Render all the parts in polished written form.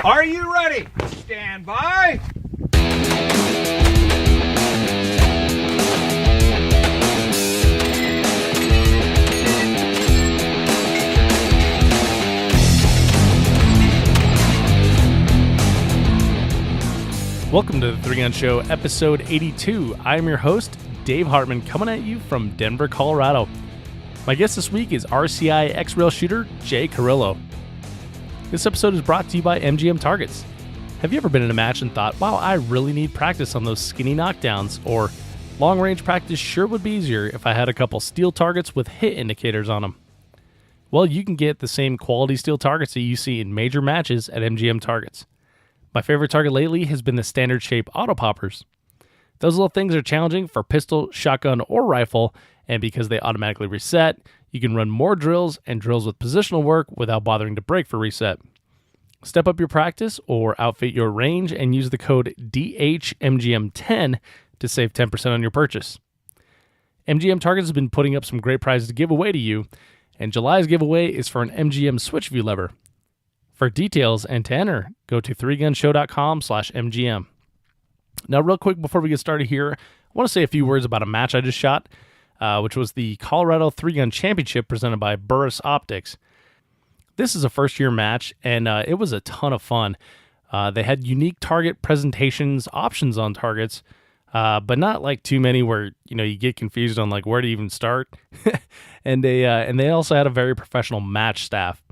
Are you ready? Stand by. Welcome to the Three Gun Show, episode 82. I am your host, Dave Hartman, coming at you from Denver, Colorado. My guest this week is RCI X-Rail shooter Jay Carillo. This episode is brought to you by MGM Targets. Have you ever been in a match and thought, wow, I really need practice on those skinny knockdowns, or long-range practice sure would be easier if I had a couple steel targets with hit indicators on them? Well, you can get the same quality steel targets that you see in major matches at MGM Targets. My favorite target lately has been the standard shape auto poppers. Those little things are challenging for pistol, shotgun, or rifle, and because they automatically reset, you can run more drills and drills with positional work without bothering to break for reset. Step up your practice or outfit your range and use the code DHMGM10 to save 10% on your purchase. MGM Targets has been putting up some great prizes to give away to you, and July's giveaway is for an MGM Switch View lever. For details and to enter, go to 3gunshow.com/MGM. Now, real quick before we get started here, I want to say a few words about a match I just shot, which was the Colorado 3-Gun Championship presented by Burris Optics. This is a first-year match, and it was a ton of fun. They had unique target presentations, options on targets, but not like too many where you get confused on like where to even start. and they also had a very professional match staff.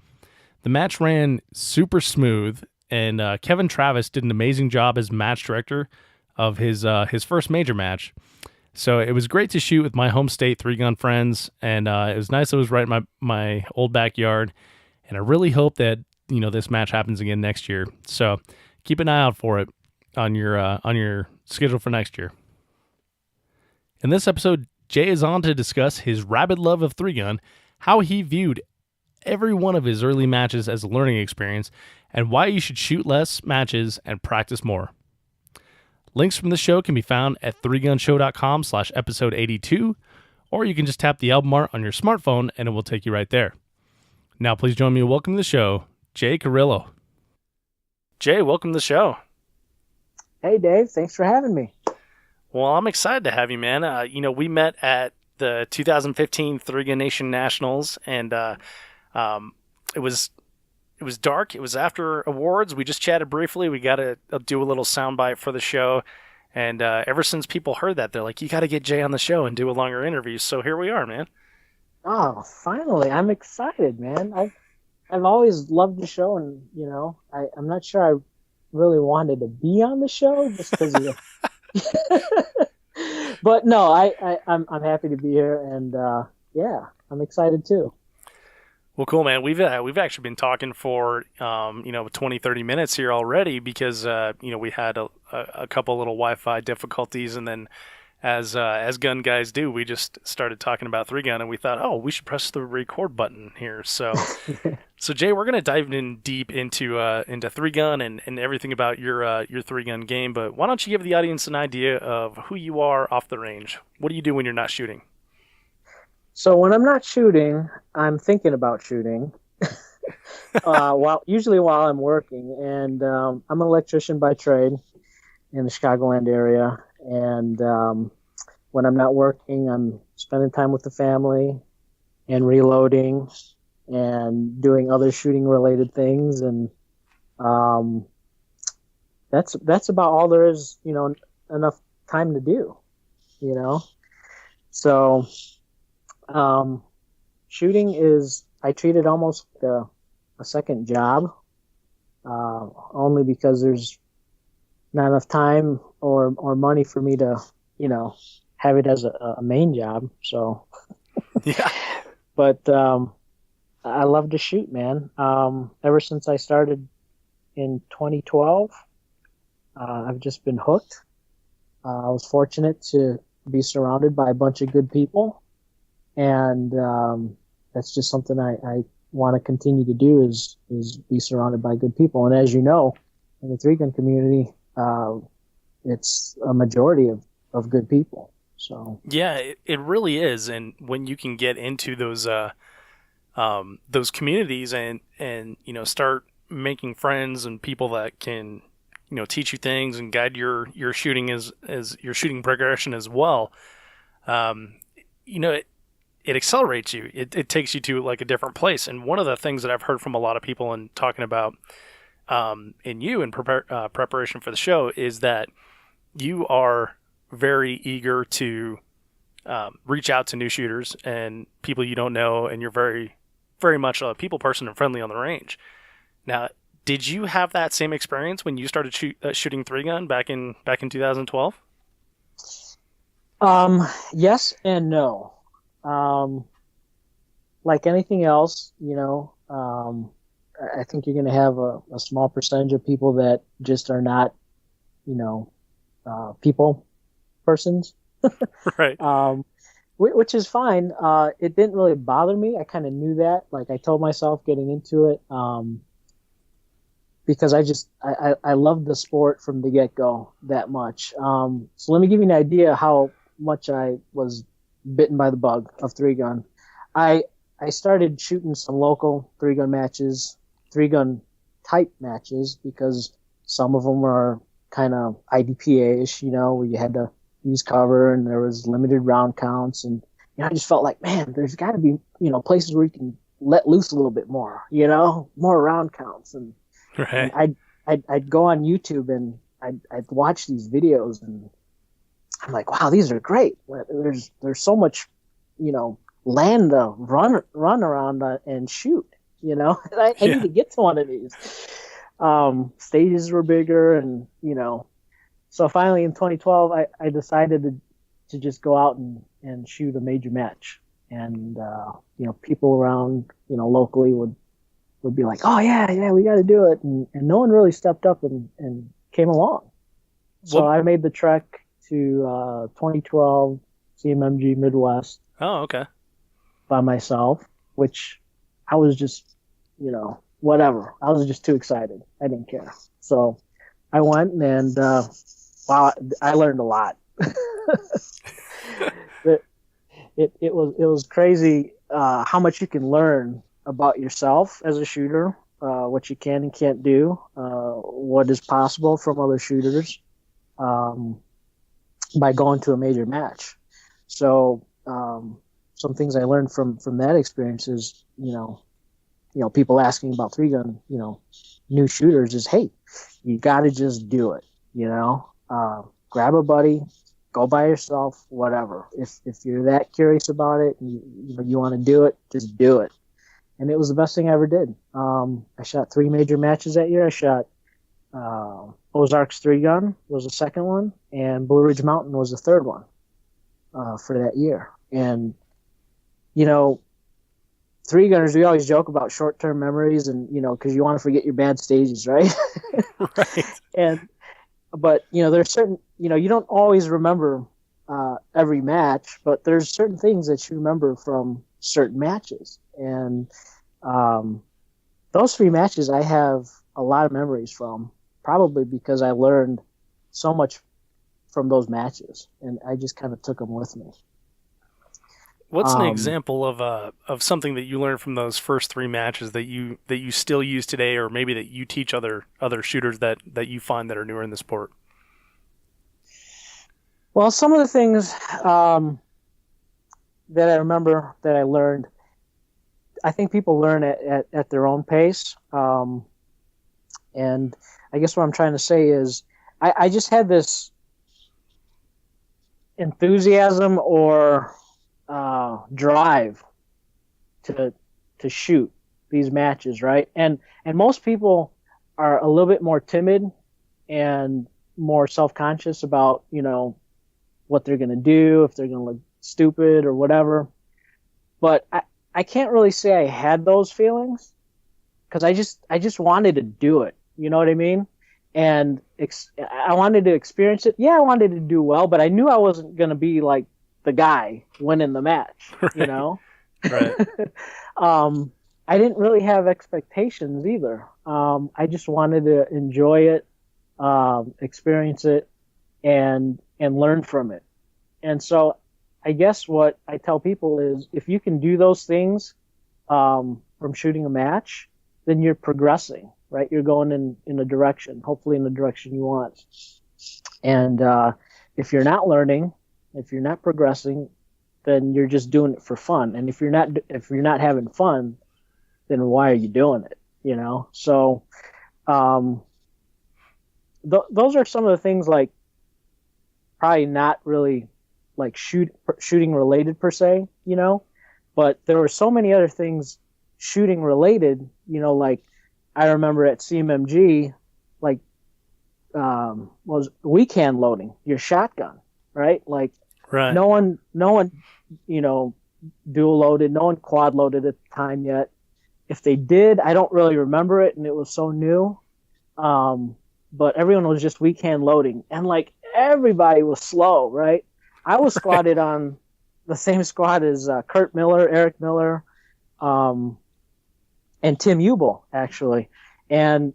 The match ran super smooth, and Kevin Travis did an amazing job as match director of his first major match. So it was great to shoot with my home state 3-gun friends, and it was nice. It was right in my old backyard, and I really hope that this match happens again next year. So keep an eye out for it on your schedule for next year. In this episode, Jay is on to discuss his rabid love of 3-gun, how he viewed every one of his early matches as a learning experience, and why you should shoot less matches and practice more. Links from the show can be found at 3gunshow.com/episode 82, or you can just tap the album art on your smartphone and it will take you right there. Now, please join me in welcoming to the show, Jay Carillo. Jay, welcome to the show. Hey, Dave. Thanks for having me. Well, I'm excited to have you, man. We met at the 2015 3-Gun Nation Nationals, and it was dark. It was after awards. We just chatted briefly. We got to do a little soundbite for the show. And ever since people heard that, they're like, you got to get Jay on the show and do a longer interview. So here we are, man. Oh, finally. I'm excited, man. I've always loved the show, and, I'm not sure I really wanted to be on the show just because of But no, I'm happy to be here, and I'm excited too. Well, cool, man. We've actually been talking for 20, 30 minutes here already because we had a couple little Wi-Fi difficulties, and then as gun guys do, we just started talking about 3-gun, and we thought, oh, we should press the record button here. So so Jay, we're gonna dive in deep into 3-gun and everything about your 3-gun game. But why don't you give the audience an idea of who you are off the range? What do you do when you're not shooting? So when I'm not shooting, I'm thinking about shooting. Usually while I'm working, and I'm an electrician by trade in the Chicagoland area. And when I'm not working, I'm spending time with the family and reloading and doing other shooting related things. And that's about all there is, enough time to do, So shooting I treat it almost like a second job, only because there's not enough time or money for me to, have it as a main job. So, yeah. But I love to shoot, man. Ever since I started in 2012, I've just been hooked. I was fortunate to be surrounded by a bunch of good people, and that's just something I want to continue to do is be surrounded by good people. And as you know, in the 3-gun community, it's a majority of good people. So yeah, it really is. And when you can get into those communities and start making friends and people that can, teach you things and guide your shooting as your shooting progression as well. It accelerates you. It takes you to like a different place. And one of the things that I've heard from a lot of people and talking about in you in preparation for the show is that you are very eager to reach out to new shooters and people you don't know, and you're very, very much a people person and friendly on the range. Now, did you have that same experience when you started shooting 3-gun back in 2012? Yes and no. Like anything else, I think you're going to have a small percentage of people that just are not, people persons. Right. Which is fine. It didn't really bother me. I kind of knew that. Like I told myself getting into it, because I loved the sport from the get-go that much. So let me give you an idea how much I was bitten by the bug of 3-gun. I started shooting some local 3-gun matches, 3-gun type matches, because some of them were kind of IDPA-ish, where you had to use cover and there was limited round counts. And, I just felt like, man, there's got to be, places where you can let loose a little bit more, more round counts. And, right. and I'd go on YouTube and I'd watch these videos and I'm like, wow, these are great. There's so much, land to run around and shoot, I need to get to one of these. Stages were bigger and, so finally in 2012, I decided to just go out and shoot a major match. And, people around, locally would be like, oh yeah, we got to do it. And no one really stepped up and came along. So I made the trek to 2012 CMMG Midwest. Oh, okay. By myself, which I was just, whatever. I was just too excited. I didn't care. So I went and, wow, I learned a lot. It was crazy how much you can learn about yourself as a shooter, what you can and can't do, what is possible from other shooters by going to a major match. So some things I learned from that experience is, people asking about 3-gun, new shooters is, hey, you got to just do it, grab a buddy, go by yourself, whatever. If you're that curious about it and you want to do it, just do it. And it was the best thing I ever did. I shot 3 major matches that year. I shot Ozarks 3-gun was the second one, and Blue Ridge Mountain was the third one for that year. And 3-gunners, we always joke about short-term memories and, because you want to forget your bad stages, right? Right. But there's certain, you don't always remember every match, but there's certain things that you remember from certain matches. And those 3 matches I have a lot of memories from, probably because I learned so much from those matches, and I just kind of took them with me. What's an example of something that you learned from those first 3 matches that you still use today, or maybe that you teach other shooters that you find that are newer in the sport? Well, some of the things that I remember that I learned, I think people learn at their own pace. And I guess what I'm trying to say is I just had this enthusiasm or drive to shoot these matches, right? And most people are a little bit more timid and more self-conscious about, what they're going to do, if they're going to look stupid or whatever. But I can't really say I had those feelings because I just wanted to do it. You know what I mean? And I wanted to experience it. Yeah, I wanted to do well, but I knew I wasn't going to be like the guy winning the match, Right. Right. I didn't really have expectations either. I just wanted to enjoy it, experience it, and learn from it. And so I guess what I tell people is if you can do those things from shooting a match, then you're progressing, right? You're going in a direction, hopefully in the direction you want. And if you're not learning, if you're not progressing, then you're just doing it for fun. And if you're not having fun, then why are you doing it? You know? So those are some of the things, like, probably not really like shooting related per se, you know, but there were so many other things shooting related, you know, like I remember at CMMG, like, was weak hand loading your shotgun, right? Like, Right. no one, you know, dual loaded, no one quad loaded at the time yet. If they did, I don't really remember it, and it was so new. But everyone was just weak hand loading, and like everybody was slow, right? I was squatted on the same squad as Kurt Miller, Eric Miller, and Tim Ubel, actually. And,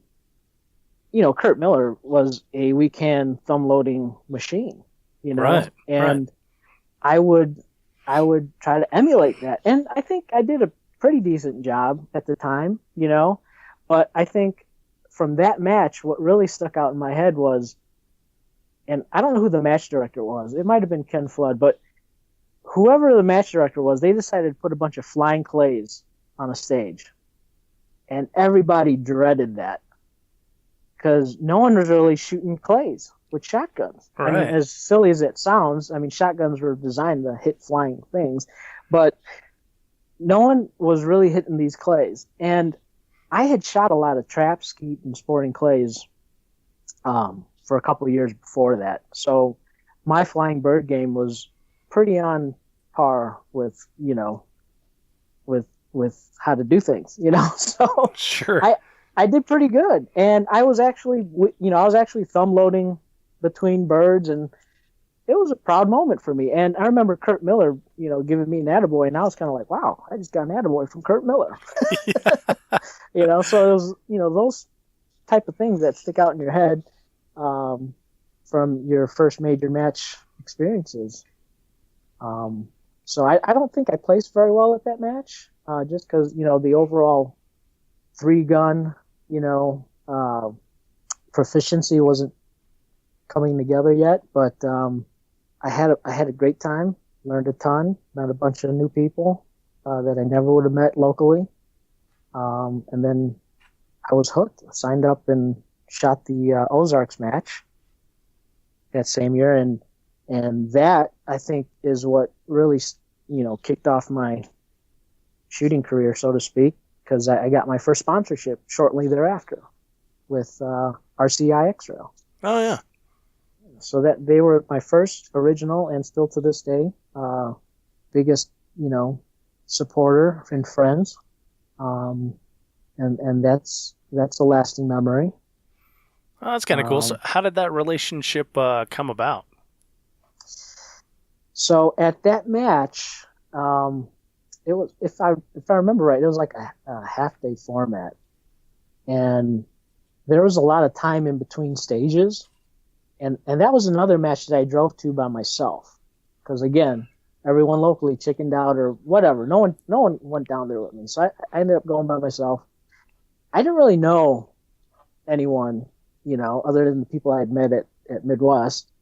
you know, Kurt Miller was a weak hand thumb loading machine, you know, Right, and I would try to emulate that. And I think I did a pretty decent job at the time, you know, but I think from that match, what really stuck out in my head was, and I don't know who the match director was. It might have been Ken Flood, but whoever the match director was, they decided to put a bunch of flying clays on a stage. And everybody dreaded that because no one was really shooting clays with shotguns. Right. I mean, as silly as it sounds, I mean, shotguns were designed to hit flying things, but no one was really hitting these clays. And I had shot a lot of trap, skeet, and sporting clays for a couple of years before that. So my flying bird game was pretty on par with, you know, with how to do things, you know. So Sure. I did pretty good, and I was actually thumb loading between birds, and it was a proud moment for me. And I remember Kurt Miller, you know, giving me an attaboy, and I was kind of like, wow, I just got an attaboy from Kurt Miller. You know, so it was, you know, those type of things that stick out in your head from your first major match experiences. So I don't think I placed very well at that match, just because, you know, the overall 3-gun, you know, proficiency wasn't coming together yet. But I had a great time, learned a ton, met a bunch of new people that I never would have met locally, and then I was hooked. Signed up and shot the Ozarks match that same year, and that, I think, is what really, you know, kicked off my shooting career, so to speak, because I got my first sponsorship shortly thereafter with RCI X-Rail. Oh, yeah. So that they were my first original, and still to this day, biggest, you know, supporter and friends. And that's a lasting memory. Oh, that's kind of cool. So how did that relationship come about? So at that match, it was, if I remember right, it was like a half-day format, and there was a lot of time in between stages, and that was another match that I drove to by myself, because again, everyone locally chickened out or whatever. No one went down there with me, so I ended up going by myself. I didn't really know anyone, you know, other than the people I had met at Midwest.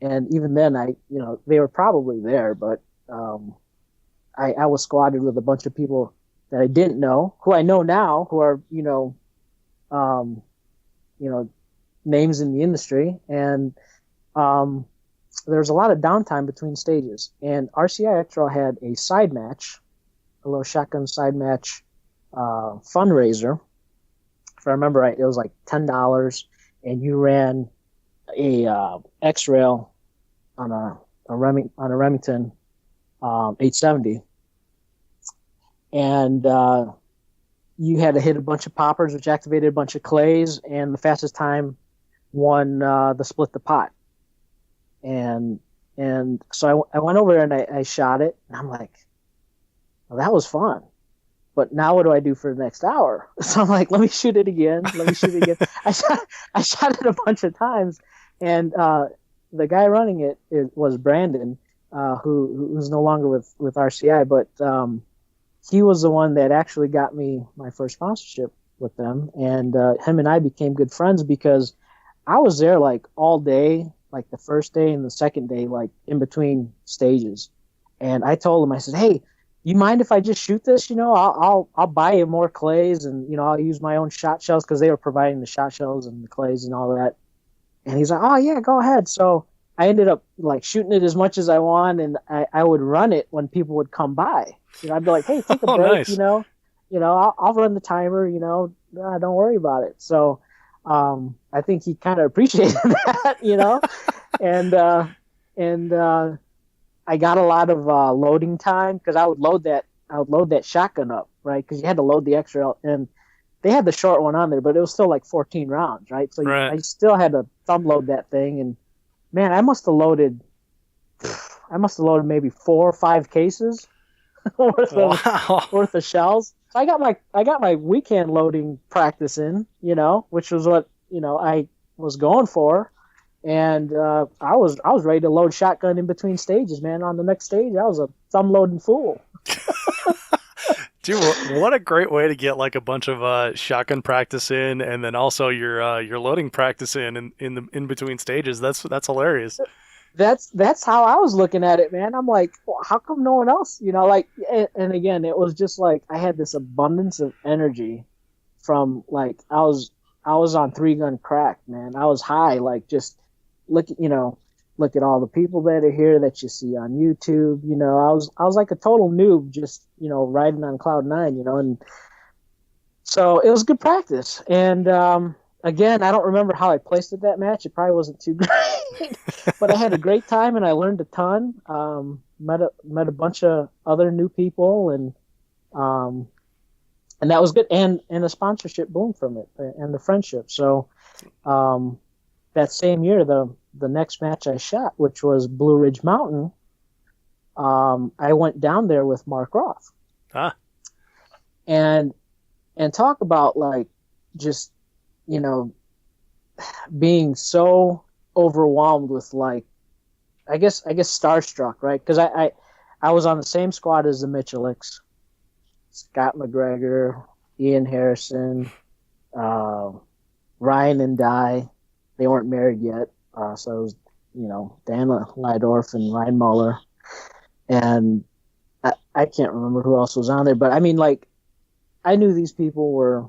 And even then, you know, they were probably there, but I was squatted with a bunch of people that I didn't know, who I know now, who are, you know, names in the industry. And there's a lot of downtime between stages. And RCI X-Rail had a side match, a little shotgun side match fundraiser. If I remember right, it was like $10, and you ran a X-Rail on a Remington 870, and you had to hit a bunch of poppers, which activated a bunch of clays, and the fastest time won the split the pot. And so I went over there and I shot it, and I'm like, well, that was fun. But now what do I do for the next hour? So I'm like, let me shoot it again. I shot it a bunch of times, and the guy running it was Brandon, who's no longer with RCI, but he was the one that actually got me my first sponsorship with them, and him and I became good friends because I was there like all day, like the first day and the second day, like in between stages. And I told him, I said, "Hey, you mind if I just shoot this? I'll buy you more clays, and I'll use my own shot shells because they were providing the shot shells and the clays and all that." And he's like, "Oh yeah, go ahead." So I ended up like shooting it as much as I want, and I would run it when people would come by. I'd be like, "Hey, take a Oh, break, nice. I'll run the timer, don't worry about it." So I think he kind of appreciated that. And I got a lot of loading time because I would load that shotgun up, right? Because you had to load the extra, and they had the short one on there, but it was still like 14 rounds, right? So Right. I still had to thumb load that thing, and man, I must have loaded maybe 4 or 5 cases worth of Wow. worth of shells. So I got my weekend loading practice in, which was what I was going for, and I was ready to load shotgun in between stages, man. On the next stage, I was a thumb loading fool. Dude, what a great way to get like a bunch of shotgun practice in, and then also your loading practice in between stages. That's hilarious. That's how I was looking at it, man. I'm like, well, how come no one else, and again, it was just like I had this abundance of energy from like I was on 3-gun crack, man. I was high, like just look at all the people that are here that you see on YouTube. I was like a total noob, just riding on cloud nine, and so it was good practice. And again, I don't remember how I placed at that match. It probably wasn't too great, but I had a great time and I learned a ton. Met a bunch of other new people, and that was good. And a sponsorship bloomed from it, and the friendship. So that same year, the next match I shot, which was Blue Ridge Mountain, I went down there with Mark Roth. Ah. And talk about like just being so overwhelmed with like I guess starstruck, right? Because I was on the same squad as the Michelicks, Scott McGregor, Ian Harrison, Ryan and Di. They weren't married yet, so it was Dan Lydorf and Ryan Muller, and I can't remember who else was on there, but I mean, like, I knew these people were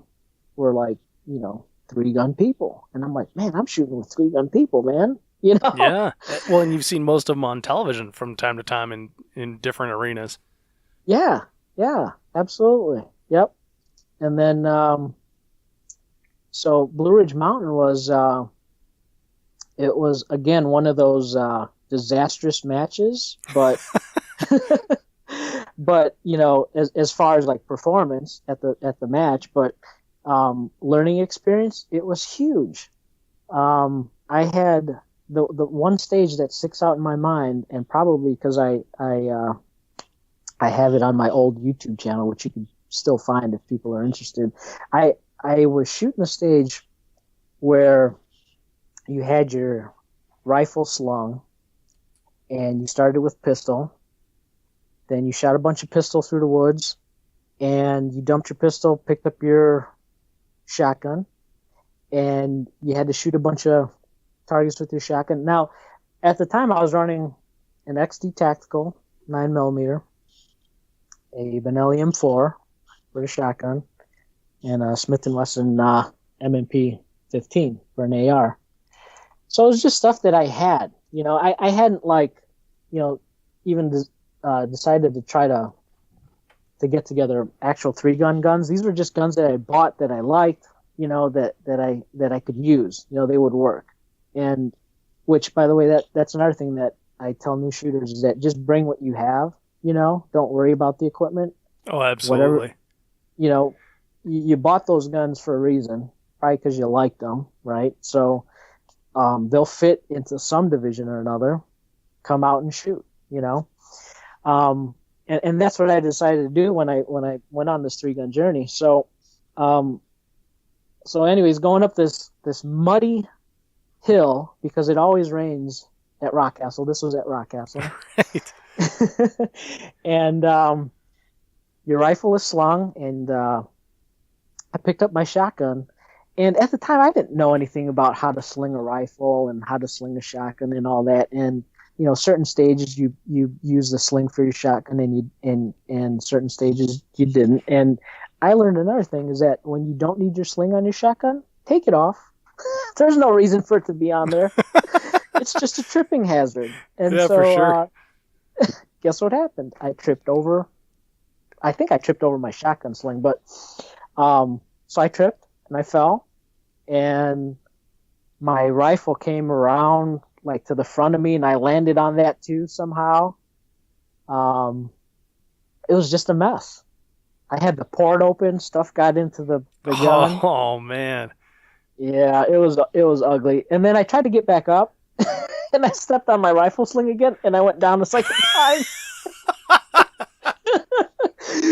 like 3-gun people, and I'm like, man, I'm shooting with 3-gun people, man. Yeah. Well, and you've seen most of them on television from time to time in different arenas. Yeah, absolutely, yep. And then so Blue Ridge Mountain was it was again one of those disastrous matches, but but as far as like performance at the match, but learning experience, it was huge. I had the one stage that sticks out in my mind, and probably because I have it on my old YouTube channel, which you can still find if people are interested. I was shooting a stage where you had your rifle slung, and you started with pistol. Then you shot a bunch of pistol through the woods, and you dumped your pistol, picked up your shotgun, and you had to shoot a bunch of targets with your shotgun. Now, at the time, I was running an XD Tactical 9mm, a Benelli M4 for the shotgun, and a Smith & Wesson M&P 15 for an AR. So it was just stuff that I had. I hadn't even decided to try to get together actual 3-gun guns. These were just guns that I bought that I liked, that I could use. They would work. And which, by the way, that's another thing that I tell new shooters is that just bring what you have. Don't worry about the equipment. Oh, absolutely. Whatever, you bought those guns for a reason, probably because you liked them, right? So they'll fit into some division or another. Come out and shoot, and that's what I decided to do when I went on this 3-gun journey. So anyways, going up this muddy hill, because it always rains at Rockcastle. This was at Rockcastle. Right. And your rifle is slung, and I picked up my shotgun. And at the time, I didn't know anything about how to sling a rifle and how to sling a shotgun and all that. And certain stages you use the sling for your shotgun, and certain stages you didn't. And I learned another thing is that when you don't need your sling on your shotgun, take it off. There's no reason for it to be on there. It's just a tripping hazard. And Yeah, so, for sure. guess what happened? I think I tripped over my shotgun sling, but so I tripped and I fell, and my rifle came around like to the front of me, and I landed on that too somehow. It was just a mess. I had the port open, stuff got into the gun. Oh man. Yeah, it was ugly. And then I tried to get back up, and I stepped on my rifle sling again, and I went down the second time.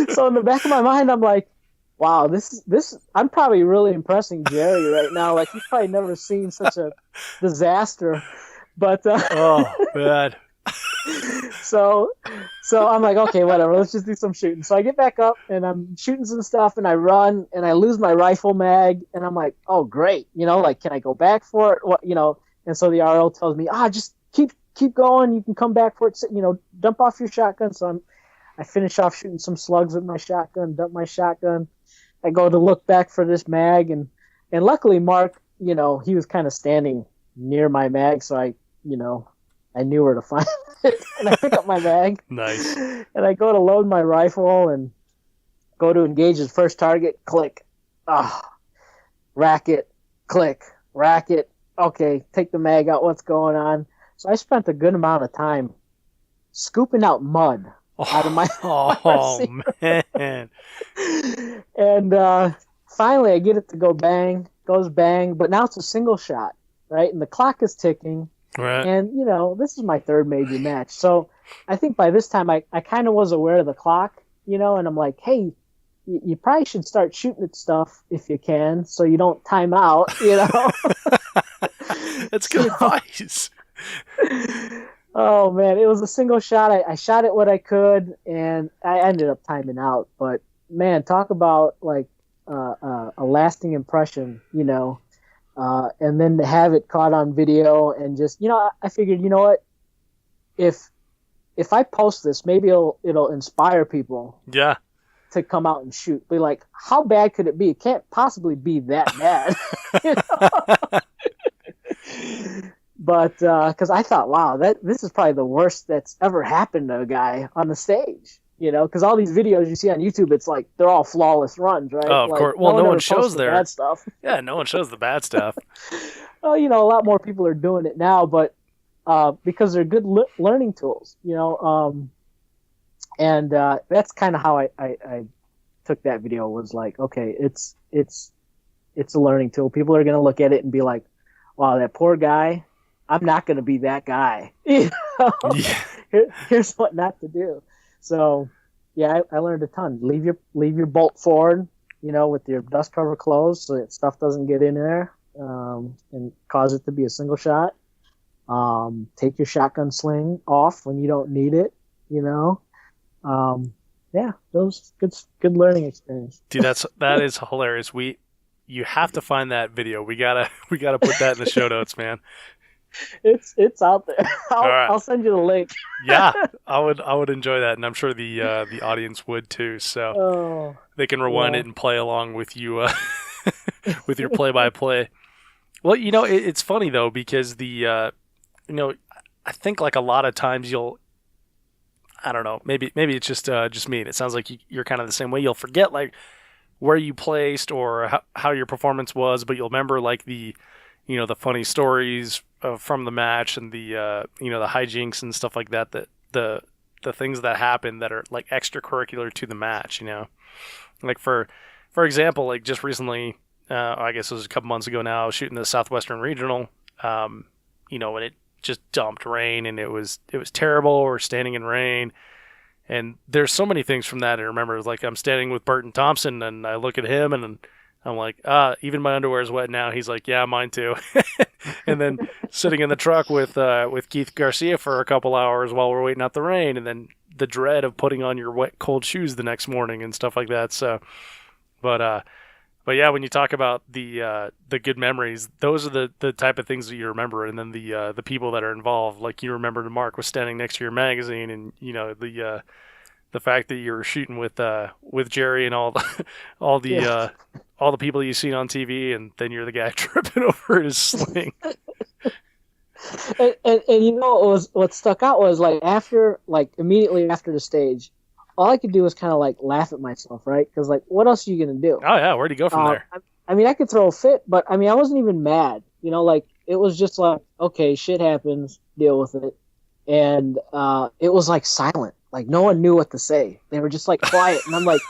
So in the back of my mind, I'm like, wow, this I'm probably really impressing Jerry right now. Like, he's probably never seen such a disaster. But Oh man. so I'm like, okay, whatever, let's just do some shooting. So I get back up and I'm shooting some stuff, and I run and I lose my rifle mag, and I'm like, oh great, like, can I go back for it? What, and so the RO tells me, just keep going, you can come back for it, dump off your shotgun. So I finish off shooting some slugs with my shotgun, dump my shotgun. I go to look back for this mag, and luckily Mark, he was kind of standing near my mag, so I knew where to find it. And I pick up my mag. Nice. And I go to load my rifle and go to engage the first target. Click. Rack it. Click. Rack it. Okay, take the mag out. What's going on? So I spent a good amount of time scooping out mud out of my man. And finally I get it to go bang. Goes bang. But now it's a single shot, right? And the clock is ticking. Right. And, this is my third major match. So I think by this time I kind of was aware of the clock, and I'm like, hey, you probably should start shooting at stuff if you can, so you don't time out, That's good advice. Oh, man, it was a single shot. I shot at what I could, and I ended up timing out. But, man, talk about, like, a lasting impression, and then to have it caught on video, and just, I figured, you know what, if I post this, maybe it'll inspire people. Yeah. To come out and shoot. Be like, how bad could it be? It can't possibly be that bad. But because I thought, wow, this is probably the worst that's ever happened to a guy on the stage. Because all these videos you see on YouTube, it's like they're all flawless runs, right? Oh, of like, course. Well, no one shows their bad stuff. Yeah, no one shows the bad stuff. Well, a lot more people are doing it now, but because they're good learning tools, and that's kind of how I took that video. Was like, okay, it's a learning tool. People are going to look at it and be like, wow, that poor guy. I'm not going to be that guy. Yeah. Here's what not to do. So, yeah, I learned a ton. Leave your bolt forward, with your dust cover closed, so that stuff doesn't get in there and cause it to be a single shot. Take your shotgun sling off when you don't need it. Yeah, those good learning experience. Dude, that is hilarious. You have to find that video. We gotta put that in the show notes, man. It's out there. Right. I'll send you the link. Yeah, I would enjoy that, and I'm sure the audience would too. So they can rewind it and play along with you with your play-by-play. Well, it's funny though, because I think like a lot of times I don't know, maybe it's just me, and it sounds like you're kind of the same way. You'll forget like where you placed or how your performance was, but you'll remember like the funny stories from the match and the the hijinks and stuff like that. That the things that happen that are like extracurricular to the match. Like for example, like just recently, I guess it was a couple months ago now, I was shooting the Southwestern Regional, and it just dumped rain, and it was terrible. We're standing in rain, and there's so many things from that I remember. Like I'm standing with Burton Thompson, and I look at him, and I'm like, even my underwear is wet now. He's like, yeah, mine too. And then sitting in the truck with Keith Garcia for a couple hours while we're waiting out the rain, and then the dread of putting on your wet, cold shoes the next morning and stuff like that. So, but But yeah, when you talk about the good memories, those are the type of things that you remember, and then the people that are involved. Like you remember Mark was standing next to your magazine, and the fact that you were shooting with Jerry and Yeah. all the people you've seen on TV, and then you're the guy tripping over his sling. And you know what stuck out was like after like immediately after the stage, all I could do was kind of like laugh at myself, right? Because like, what else are you gonna do? Oh yeah, where'd he go from there? I mean, I could throw a fit, but I mean, I wasn't even mad. You know, like it was just like, okay, shit happens, deal with it, and it was like silent, like no one knew what to say. They were just like quiet, and I'm like,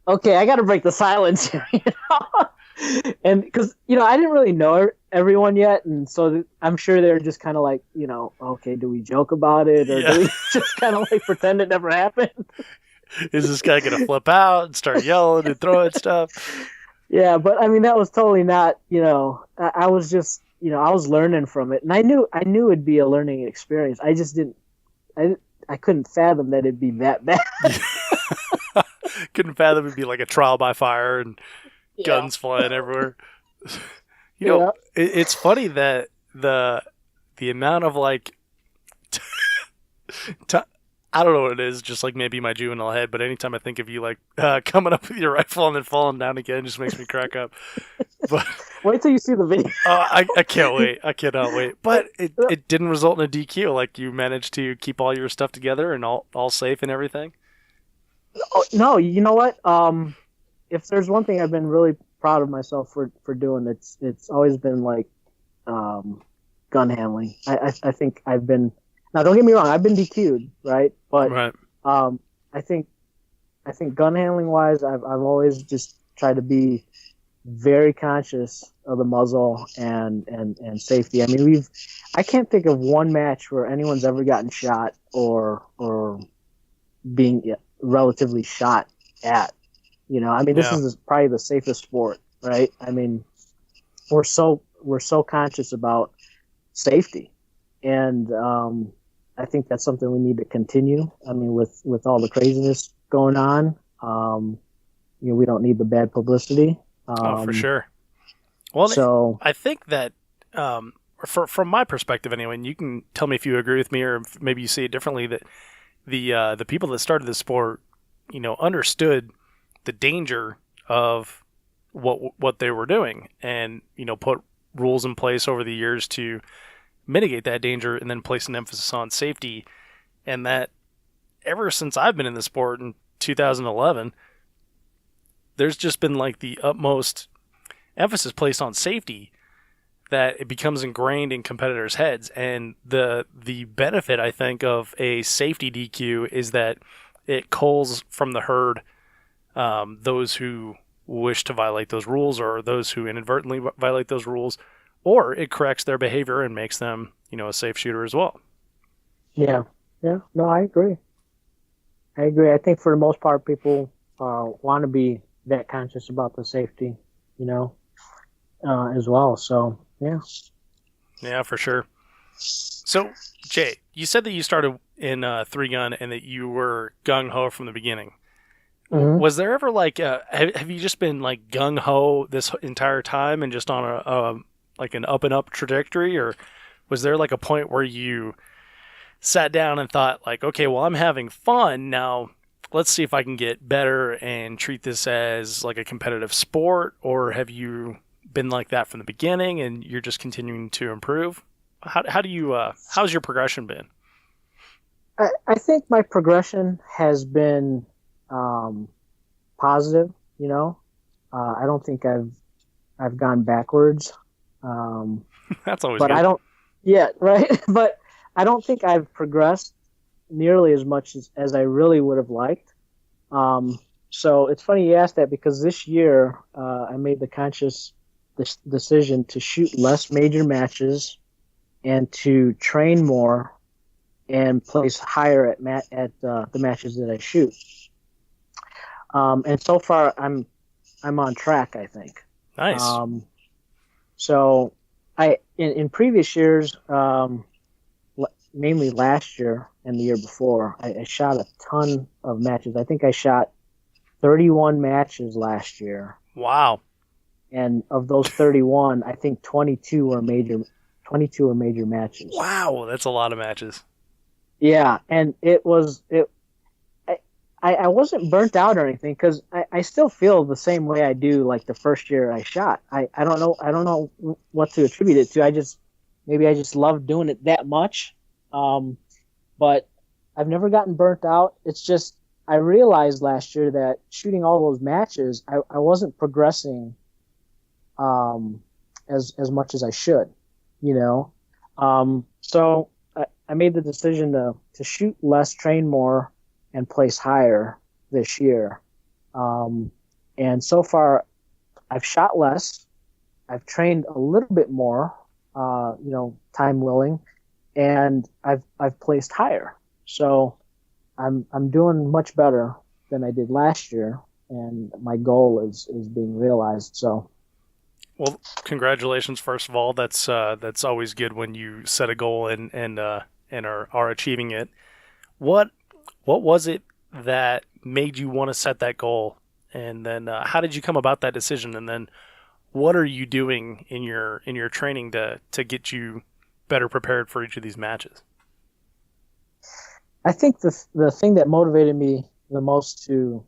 okay, I got to break the silence here, you know? And because I didn't really know everyone yet, and so I'm sure they're just kind of like, okay, do we joke about it or do we just kind of like pretend it never happened? Is this guy gonna flip out and start yelling and throwing stuff? Yeah, but I mean that was totally not. I was just I was learning from it, and I knew it'd be a learning experience. I just didn't. I couldn't fathom that it'd be that bad. Couldn't fathom it'd be like a trial by fire and guns flying everywhere. It's funny that the amount of like I don't know what it is, just like maybe my juvenile head, but anytime I think of you like coming up with your rifle and then falling down again, just makes me crack up. But wait till you see the video. I can't wait. I cannot wait. But it didn't result in a DQ. Like you managed to keep all your stuff together and all safe and everything. Oh, no, you know what? If there's one thing I've been really proud of myself for doing, it's always been like gun handling. I think I've been. Now, don't get me wrong. I've been DQ'd, right? But right. I think gun handling wise, I've always just tried to be very conscious of the muzzle and safety. I mean, I can't think of one match where anyone's ever gotten shot or being relatively shot at. I mean, this is probably the safest sport, right? I mean, we're so conscious about safety, and I think that's something we need to continue. I mean, with all the craziness going on, we don't need the bad publicity. For sure. Well, so I think that from my perspective anyway, and you can tell me if you agree with me or maybe you see it differently, that the people that started this sport, understood the danger of what they were doing and, put rules in place over the years to mitigate that danger and then place an emphasis on safety. And that ever since I've been in the sport in 2011, there's just been like the utmost emphasis placed on safety that it becomes ingrained in competitors' heads. And the benefit, I think, of a safety DQ is that it culls from the herd those who wish to violate those rules or those who inadvertently violate those rules, or it corrects their behavior and makes them, a safe shooter as well. Yeah. No, I agree. I think for the most part, people want to be that conscious about the safety, as well. So, yeah. Yeah, for sure. So, Jay, you said that you started in 3-gun and that you were gung-ho from the beginning. Mm-hmm. Was there ever have you just been like gung-ho this entire time and just on like an up and up trajectory, or was there like a point where you sat down and thought like, okay, well, I'm having fun now, let's see if I can get better and treat this as like a competitive sport? Or have you been like that from the beginning and you're just continuing to improve? How do you how's your progression been? I think my progression has been positive. I don't think I've gone backwards. That's always but good. I don't. Yeah, right. But I don't think I've progressed nearly as much as I really would have liked. So it's funny you asked that, because this year I made the conscious decision to shoot less major matches and to train more and place higher at the matches that I shoot. And so far I'm on track, I think. Nice. So in previous years, mainly last year and the year before, I shot a ton of matches. I think I shot 31 matches last year. Wow. And of those 31, I think 22 were major matches. Wow, that's a lot of matches. Yeah, and it was it. I wasn't burnt out or anything because I still feel the same way I do like the first year I shot. I don't know what to attribute it to. Maybe I just love doing it that much. But I've never gotten burnt out. It's just I realized last year that shooting all those matches, I wasn't progressing as much as I should, you know. So I made the decision to shoot less, train more, and place higher this year. And so far, I've shot less. I've trained a little bit more, time willing, and I've placed higher. So I'm doing much better than I did last year, and my goal is being realized. So. Well, congratulations! First of all, that's always good when you set a goal and are achieving it. What was it that made you want to set that goal, and then how did you come about that decision? And then what are you doing in your training to get you better prepared for each of these matches? I think the thing that motivated me the most to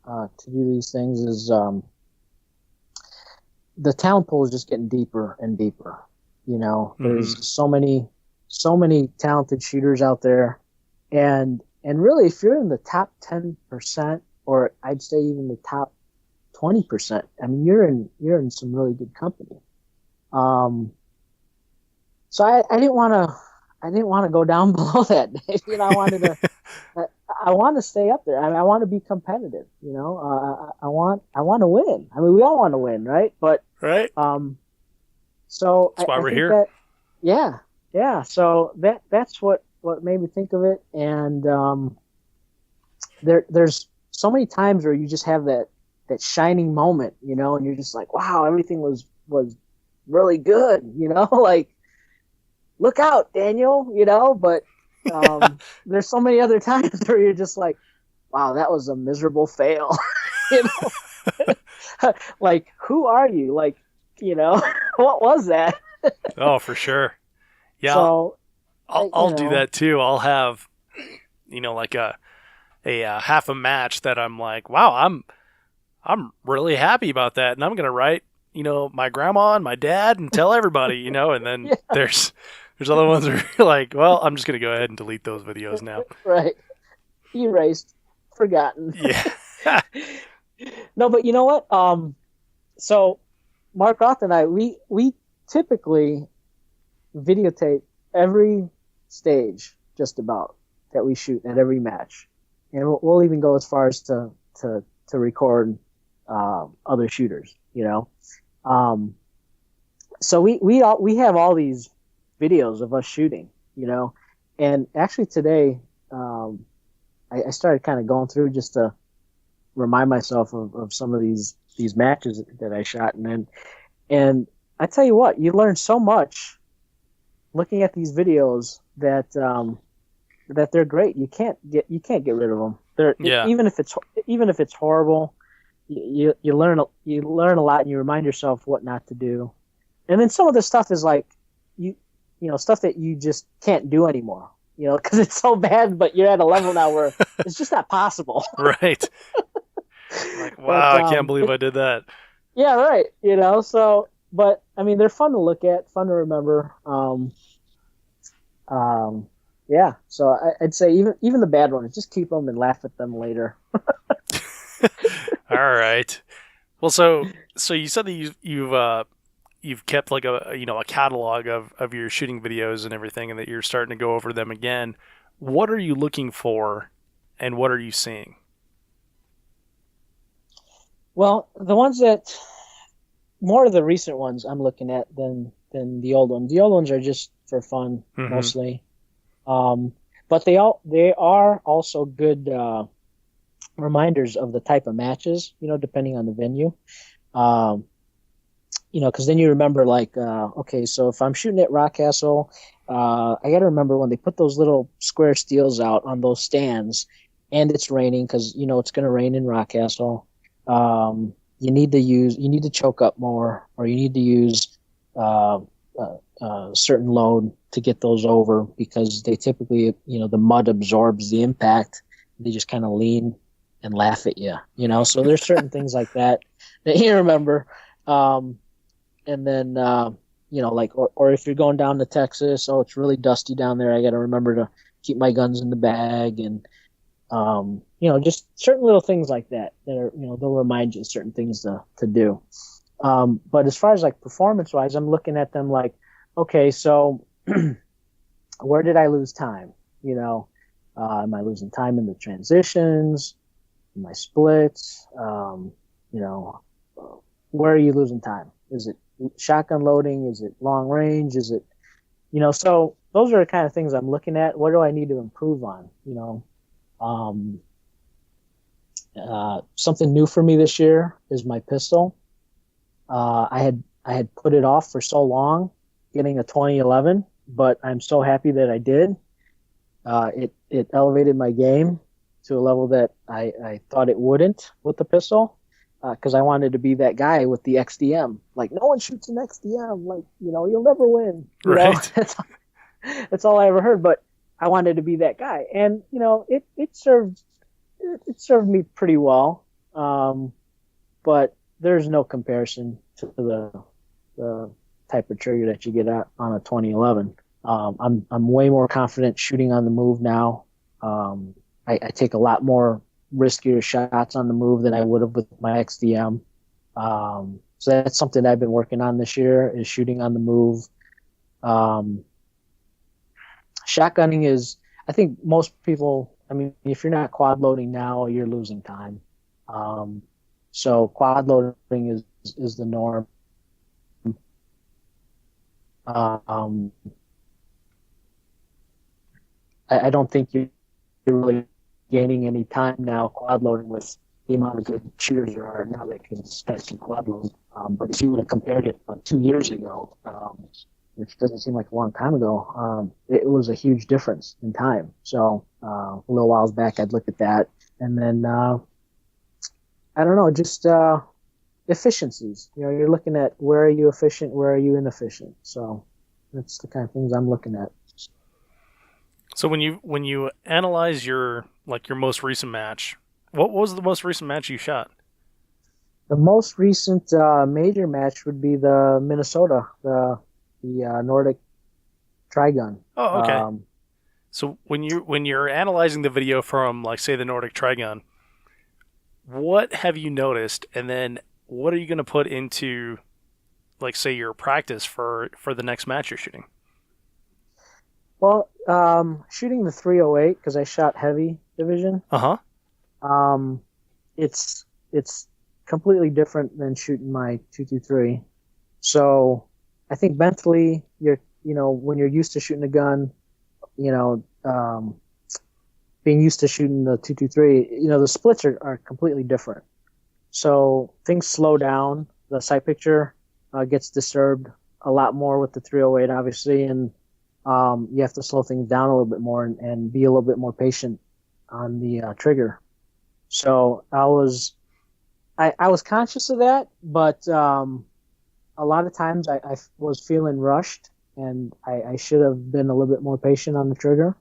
do these things is the talent pool is just getting deeper and deeper. You know, there's so many talented shooters out there, and really, if you're in the top 10%, or I'd say even the top 20%, I mean, you're in some really good company. So I didn't want to go down below that. You know, I want to stay up there. I mean, I want to be competitive. You know, I want to win. I mean, we all want to win, right? But right. So that's why we're think here. Yeah. So that's what made me think of it. And there's so many times where you just have that shining moment, you know, and you're just like, wow, everything was really good, you know, like look out, Daniel, you know. But there's so many other times where you're just like, wow, that was a miserable fail, you know. Like, who are you? Like, you know, what was that? Oh, for sure. Yeah, so, I'll do that too. I'll have, you know, like a half a match that I'm like, wow, I'm really happy about that, and I'm gonna write, you know, my grandma and my dad and tell everybody, you know. And then there's other ones where you're like, well, I'm just gonna go ahead and delete those videos now. Right, erased, forgotten. Yeah. No, but you know what? So Mark Roth and I, we typically videotape every stage just about that we shoot at every match, and we'll even go as far as to record other shooters, you know. So we have all these videos of us shooting, you know. And actually today I started kind of going through just to remind myself of some of these matches that I shot, and I tell you what, you learn so much looking at these videos that they're great. You can't get rid of them. Even if it's horrible, you learn a lot, and you remind yourself what not to do. And then some of the stuff is like you know, stuff that you just can't do anymore, you know, because it's so bad. But you're at a level now where it's just not possible. Right. Like, wow, I can't believe I did that. Yeah, right. You know, so, but I mean, they're fun to look at, fun to remember. Yeah. So I'd say even the bad ones, just keep them and laugh at them later. All right. Well, so you said that you've kept like a catalog of your shooting videos and everything, and that you're starting to go over them again. What are you looking for, and what are you seeing? Well, the ones that more of the recent ones I'm looking at than the old ones. The old ones are just for fun mostly, but they are also good reminders of the type of matches, you know, depending on the venue. You know, because then you remember, like, okay, so if I'm shooting at Rockcastle, I got to remember when they put those little square steels out on those stands, and it's raining because, you know, it's going to rain in Rockcastle. you need to choke up more, or you need to use uh, certain load to get those over, because they typically, the mud absorbs the impact. They just kind of lean and laugh at you, So there's certain things like that you remember. And then, like, or if you're going down to Texas, oh, it's really dusty down there. I got to remember to keep my guns in the bag, and just certain little things like that are, they'll remind you of certain things to do. But as far as like performance wise, I'm looking at them like, okay, so where did I lose time? Am I losing time in the transitions, in my splits? Where are you losing time? Is it shotgun loading? Is it long range? Is it, so those are the kind of things I'm looking at. What do I need to improve on? Something new for me this year is my pistol. I had put it off for so long, getting a 2011, but I'm so happy that I did. It elevated my game to a level that I thought it wouldn't with the pistol, because I wanted to be that guy with the XDM. Like, no one shoots an XDM. Like, you'll never win. Right. That's all I ever heard. But I wanted to be that guy, and it served me pretty well. But there's no comparison to the type of trigger that you get on a 2011. I'm way more confident shooting on the move now. I take a lot more riskier shots on the move than I would have with my XDM. So that's something I've been working on this year, is shooting on the move. Shotgunning is, I think most people, if you're not quad loading now, you're losing time. So quad loading is the norm. I don't think you're really gaining any time now quad loading with the amount of good shooters there are now that can specify quad load. But if you would have compared it 2 years ago, which doesn't seem like a long time ago, it was a huge difference in time. So a little whiles back, I'd look at that. And then, I don't know, just efficiencies. You're looking at where are you efficient, where are you inefficient. So that's the kind of things I'm looking at. So when you analyze your most recent match, what was the most recent match you shot? The most recent major match would be the Minnesota, the Nordic Trigun. Oh, okay. So when you're analyzing the video from, like, say, the Nordic Trigun, what have you noticed, and then what are you going to put into, like, say, your practice for the next match you're shooting? Well, shooting the 308, because I shot heavy division. It's completely different than shooting my 223. So I think mentally, when you're used to shooting a gun, being used to shooting the 223, the splits are completely different. So things slow down. The sight picture gets disturbed a lot more with the 308, obviously, and you have to slow things down a little bit more and be a little bit more patient on the trigger. So I was conscious of that, but a lot of times I was feeling rushed, and I should have been a little bit more patient on the trigger.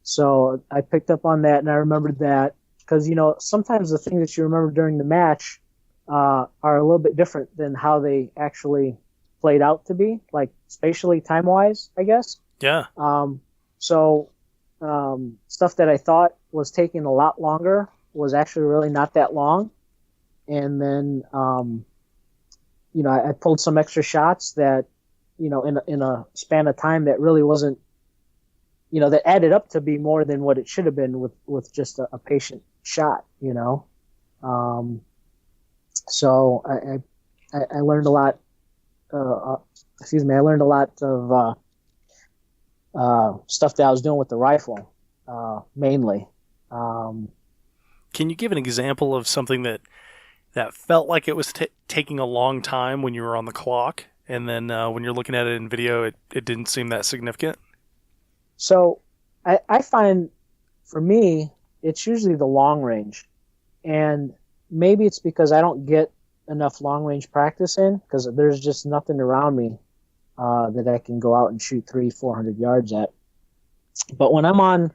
So I picked up on that, and I remembered that, because sometimes the things that you remember during the match are a little bit different than how they actually played out to be, like spatially, time-wise, I guess. Yeah. So stuff that I thought was taking a lot longer was actually really not that long. And then, I pulled some extra shots that, in a span of time that really wasn't, that added up to be more than what it should have been with just a patient shot, So I learned a lot. I learned a lot of stuff that I was doing with the rifle, mainly. Can you give an example of something that felt like it was taking a long time when you were on the clock, and then when you're looking at it in video, it didn't seem that significant? So I find, for me, it's usually the long range. And maybe it's because I don't get enough long range practice in, because there's just nothing around me that I can go out and shoot 300-400 yards at. But when I'm on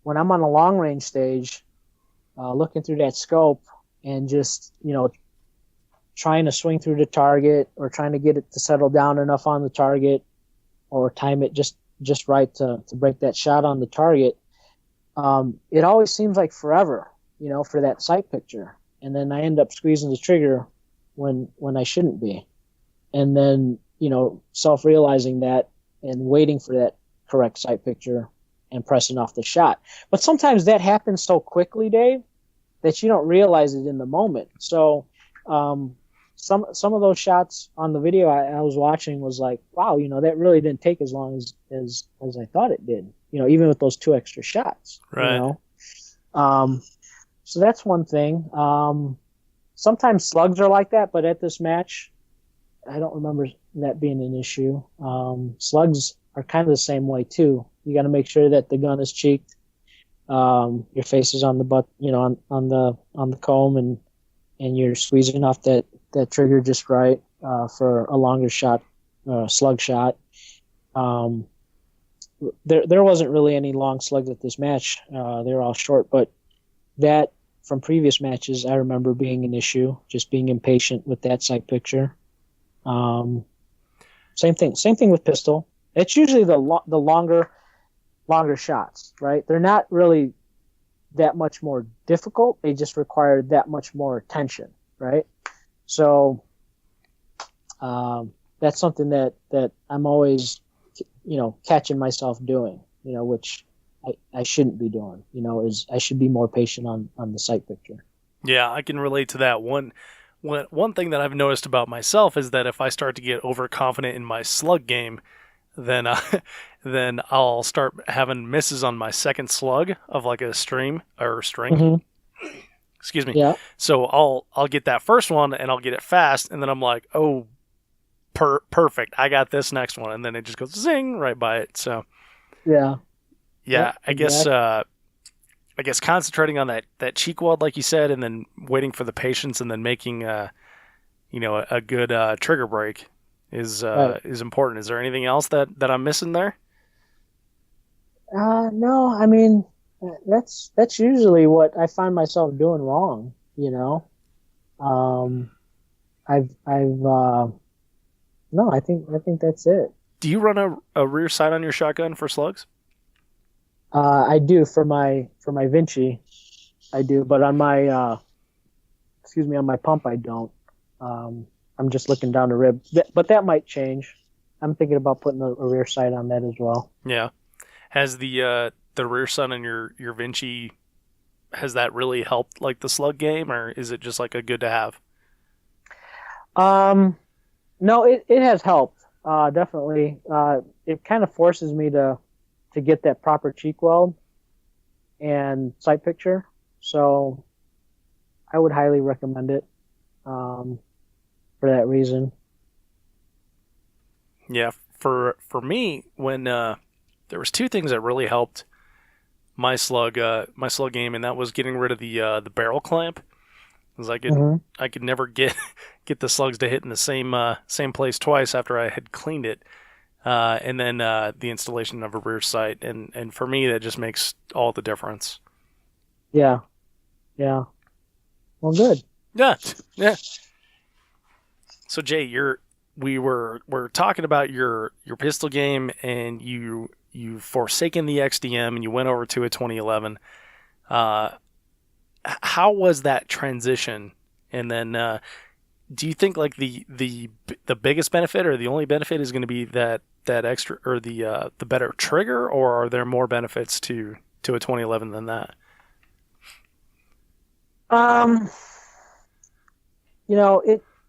a long range stage, looking through that scope and just, trying to swing through the target or trying to get it to settle down enough on the target or time it just right to break that shot on the target, it always seems like forever, for that sight picture. And then I end up squeezing the trigger when I shouldn't be. And then, self-realizing that and waiting for that correct sight picture and pressing off the shot. But sometimes that happens so quickly, Dave, that you don't realize it in the moment. So some of those shots on the video I was watching was like, wow, that really didn't take as long as I thought it did. Even with those 2 extra shots. Right. So that's one thing. Sometimes slugs are like that, but at this match, I don't remember that being an issue. Slugs are kind of the same way too. You got to make sure that the gun is cheeked. Your face is on the butt, on the comb, and you're squeezing off that trigger just right for a longer shot, slug shot. There wasn't really any long slugs at this match. They were all short, but that from previous matches, I remember being an issue, just being impatient with that sight picture. Same thing with pistol. It's usually the longer shots, right? They're not really that much more difficult. They just require that much more attention, right? So that's something that I'm always, catching myself doing, which I shouldn't be doing, is I should be more patient on the sight picture. Yeah, I can relate to that. One thing that I've noticed about myself is that if I start to get overconfident in my slug game, then I'll start having misses on my second slug of like a string. Mm-hmm. Excuse me. Yeah. So I'll get that first one and I'll get it fast, and then I'm like, oh, perfect, I got this next one, and then it just goes zing right by it. So yeah, I guess concentrating on that cheek weld, like you said, and then waiting for the patience, and then making a good trigger break is important. Is there anything else that I'm missing there? No, I mean, that's usually what I find myself doing wrong. No, I think that's it. Do you run a rear sight on your shotgun for slugs? I do for my Vinci, I do, but on my on my pump I don't. I'm just looking down the rib, but that might change. I'm thinking about putting a rear sight on that as well. Yeah, has the rear sight on your Vinci, has that really helped like the slug game, or is it just like a good to have? No, it has helped. Definitely. It kind of forces me to get that proper cheek weld and sight picture. So I would highly recommend it for that reason. Yeah, for me, when there was 2 things that really helped my slug game, and that was getting rid of the barrel clamp. Because I could never get the slugs to hit in the same place twice after I had cleaned it. And then the installation of a rear sight, and for me that just makes all the difference. Yeah. Well, good. Yeah. So Jay, we're talking about your pistol game, and you've forsaken the XDM and you went over to a 2011. How was that transition? And then do you think like the biggest benefit or the only benefit is going to be that extra or the better trigger, or are there more benefits to a 2011 than that?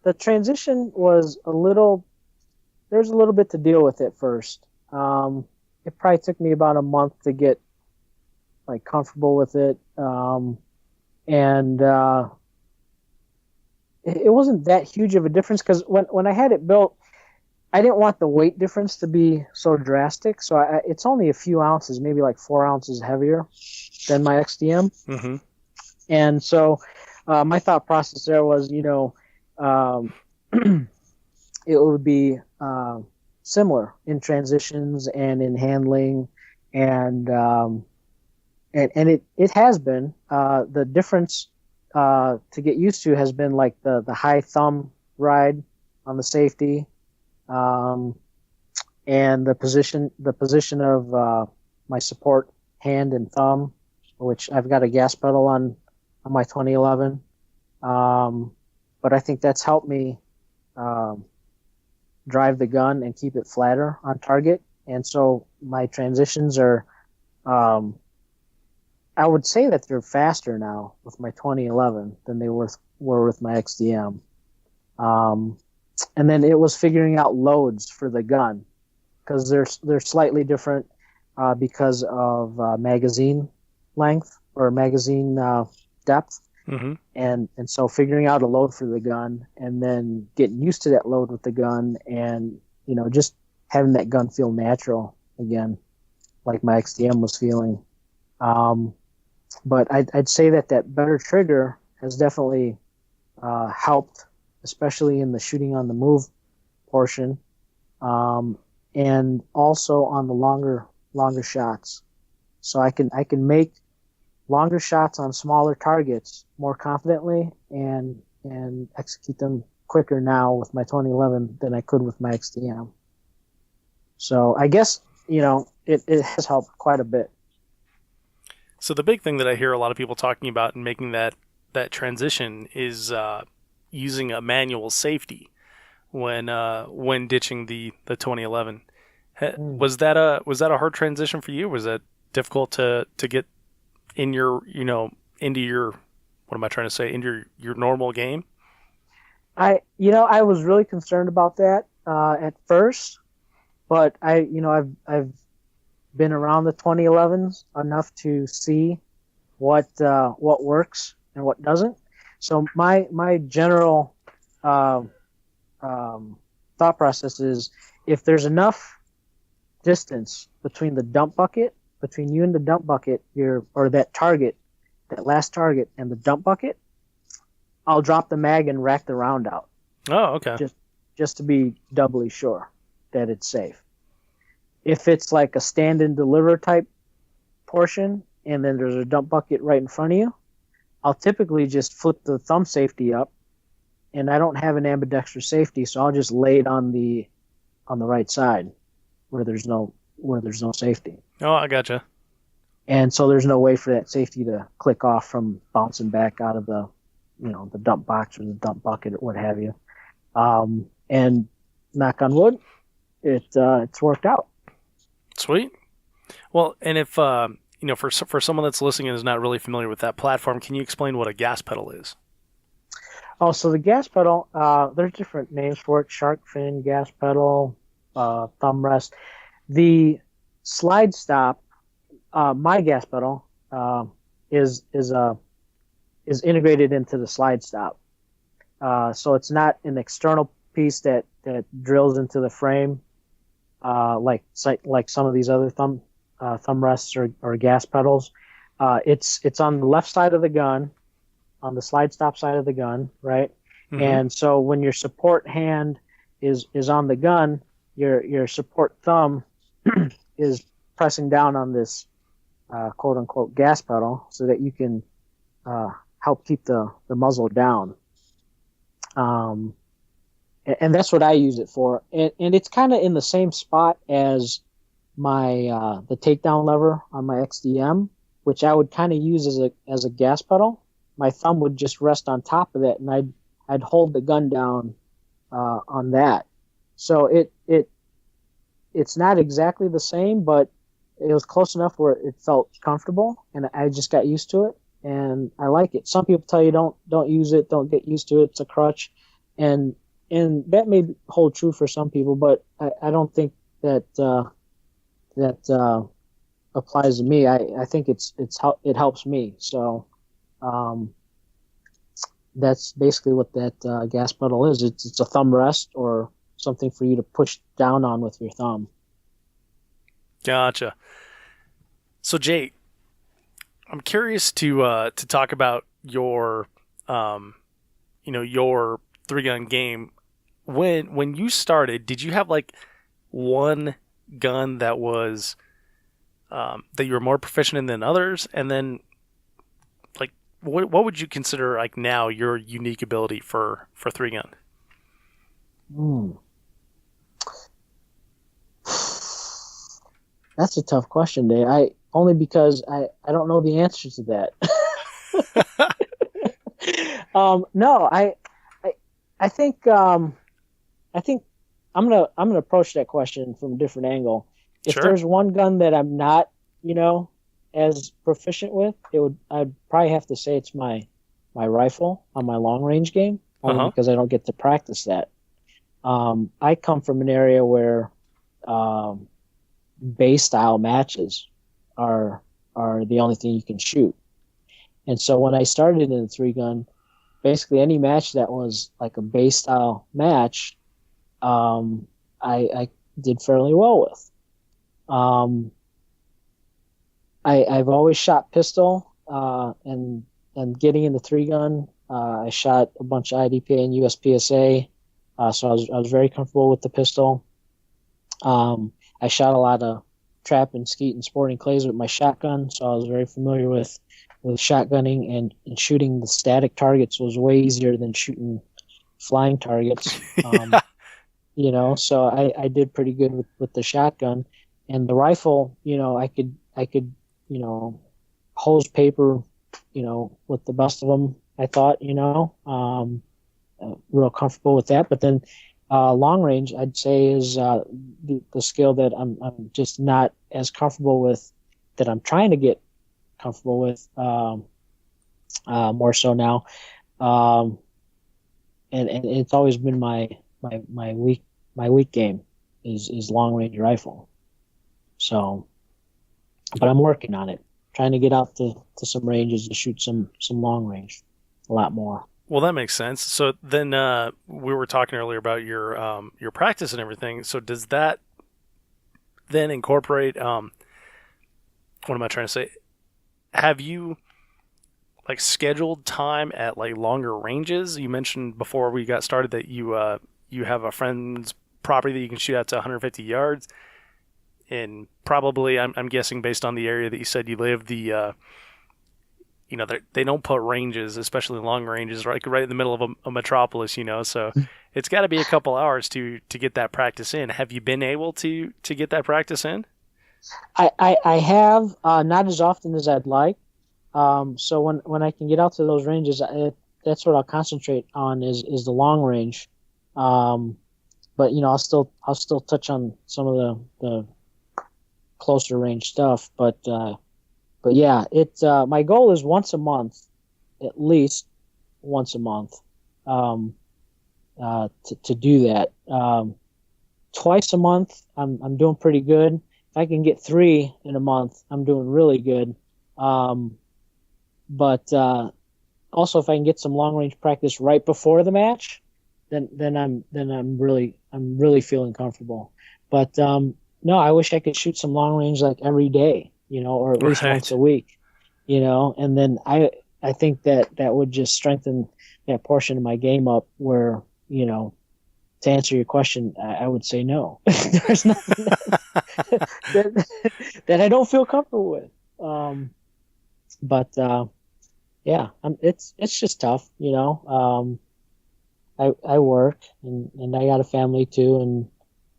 The transition was there's a little bit to deal with at first. It probably took me about a month to get like comfortable with it. And it wasn't that huge of a difference, because when I had it built, I didn't want the weight difference to be so drastic. So it's only a few ounces, maybe like 4 ounces heavier than my XDM. Mm-hmm. And so My thought process there was, um, it would be similar in transitions and in handling, and it has been. The difference to get used to has been like the high thumb ride on the safety, um, and the position of my support hand and thumb, which I've got a gas pedal on my 2011. But I think that's helped me um, drive the gun and keep it flatter on target. And so my transitions are, um, I would say that they're faster now with my 2011 than they were with my XDM. Um, and then it was figuring out loads for the gun because they're slightly different because of magazine length or magazine depth. Mm-hmm. And so figuring out a load for the gun and then getting used to that load with the gun and just having that gun feel natural again, like my XDM was feeling. But I'd say that better trigger has definitely helped, especially in the shooting on the move portion, and also on the longer shots. So I can make longer shots on smaller targets more confidently and execute them quicker now with my 2011 than I could with my XDM. So I guess it has helped quite a bit. So the big thing that I hear a lot of people talking about in making that transition is using a manual safety when ditching the 2011. Was that a hard transition for you? Was that difficult to get in your into your, what am I trying to say, into your normal game? I was really concerned about that at first, but I've been around the 2011s enough to see what works and what doesn't. So my general thought process is, if there's enough distance between you and the dump bucket, or that target, that last target, and the dump bucket, I'll drop the mag and rack the round out. Oh, okay. Just to be doubly sure that it's safe. If it's like a stand and deliver type portion, and then there's a dump bucket right in front of you, I'll typically just flip the thumb safety up, and I don't have an ambidextrous safety, so I'll just lay it on the right side where there's no safety. Oh, I gotcha. And so there's no way for that safety to click off from bouncing back out of the dump box or the dump bucket or what have you. And knock on wood, it's worked out. Sweet. Well, and if for someone that's listening and is not really familiar with that platform, can you explain what a gas pedal is? Oh, so the gas pedal, there's different names for it: shark fin, gas pedal, thumb rest. The slide stop, my gas pedal, is integrated into the slide stop. So it's not an external piece that drills into the frame, like some of these other thumb rests or gas pedals. It's on the left side of the gun, on the slide stop side of the gun, right? Mm-hmm. And so when your support hand is on the gun, your support thumb is pressing down on this quote unquote gas pedal so that you can help keep the muzzle down. And that's what I use it for. And it's kind of in the same spot as my the takedown lever on my XDM, which I would kind of use as a gas pedal. My thumb would just rest on top of that, and I'd hold the gun down on that. So it's not exactly the same, but it was close enough where it felt comfortable, and I just got used to it, and I like it. Some people tell you don't use it, don't get used to it, it's a crutch, and that may hold true for some people, but I don't think that applies to me. I think it helps me. So that's basically what that gas pedal is. It's a thumb rest or something for you to push down on with your thumb. Gotcha. So Jay, I'm curious to talk about your your three-gun game, when you started, did you have like one gun that was that you were more proficient in than others? And then, like, what would you consider like now your unique ability for three-gun? Hmm. That's a tough question, Dave. Only because I don't know the answer to that. No, I I think I think I'm gonna approach that question from a different angle. If Sure. there's one gun that I'm not, as proficient with, I'd probably have to say it's my rifle on my long range game, only Uh-huh. because I don't get to practice that. I come from an area where um, bay style matches are the only thing you can shoot. And so when I started in the three gun, basically any match that was like a bay style match, I did fairly well with. Um, I've always shot pistol, and getting in the three gun, I shot a bunch of IDPA and USPSA, so I was very comfortable with the pistol. I shot a lot of trap and skeet and sporting clays with my shotgun, so I was very familiar with shotgunning, and shooting the static targets was way easier than shooting flying targets. Yeah. So I did pretty good with the shotgun, and the rifle. I could hose paper, with the best of them. I thought, real comfortable with that. But then long range, I'd say, is the skill that I'm just not as comfortable with, that I'm trying to get comfortable with, more so now. Um, and it's always been my weak game is long range rifle. So, but I'm working on it, trying to get out to some ranges to shoot some long range, a lot more. Well, that makes sense. So then we were talking earlier about your practice and everything. So does that then incorporate what am I trying to say? Have you like scheduled time at like longer ranges? You mentioned before we got started that you have a friend's property that you can shoot out to 150 yards, and probably I'm guessing based on the area that you said you live, they don't put ranges, especially long ranges, right in the middle of a metropolis, so it's got to be a couple hours to get that practice in. Have you been able to get that practice in? I have, not as often as I'd like. So when I can get out to those ranges, that's what I'll concentrate on is the long range. But I'll still touch on some of the closer range stuff. But yeah, my goal is once a month, at least once a month, to do that. Twice a month, I'm doing pretty good. If I can get 3 in a month, I'm doing really good. But also, if I can get some long range practice right before the match, then I'm really feeling comfortable. But no, I wish I could shoot some long range like every day, or at least once a week, and then I think that would just strengthen that portion of my game up where, to answer your question, I would say no. There's nothing that I don't feel comfortable with. But yeah, it's just tough, I work, and I got a family too, and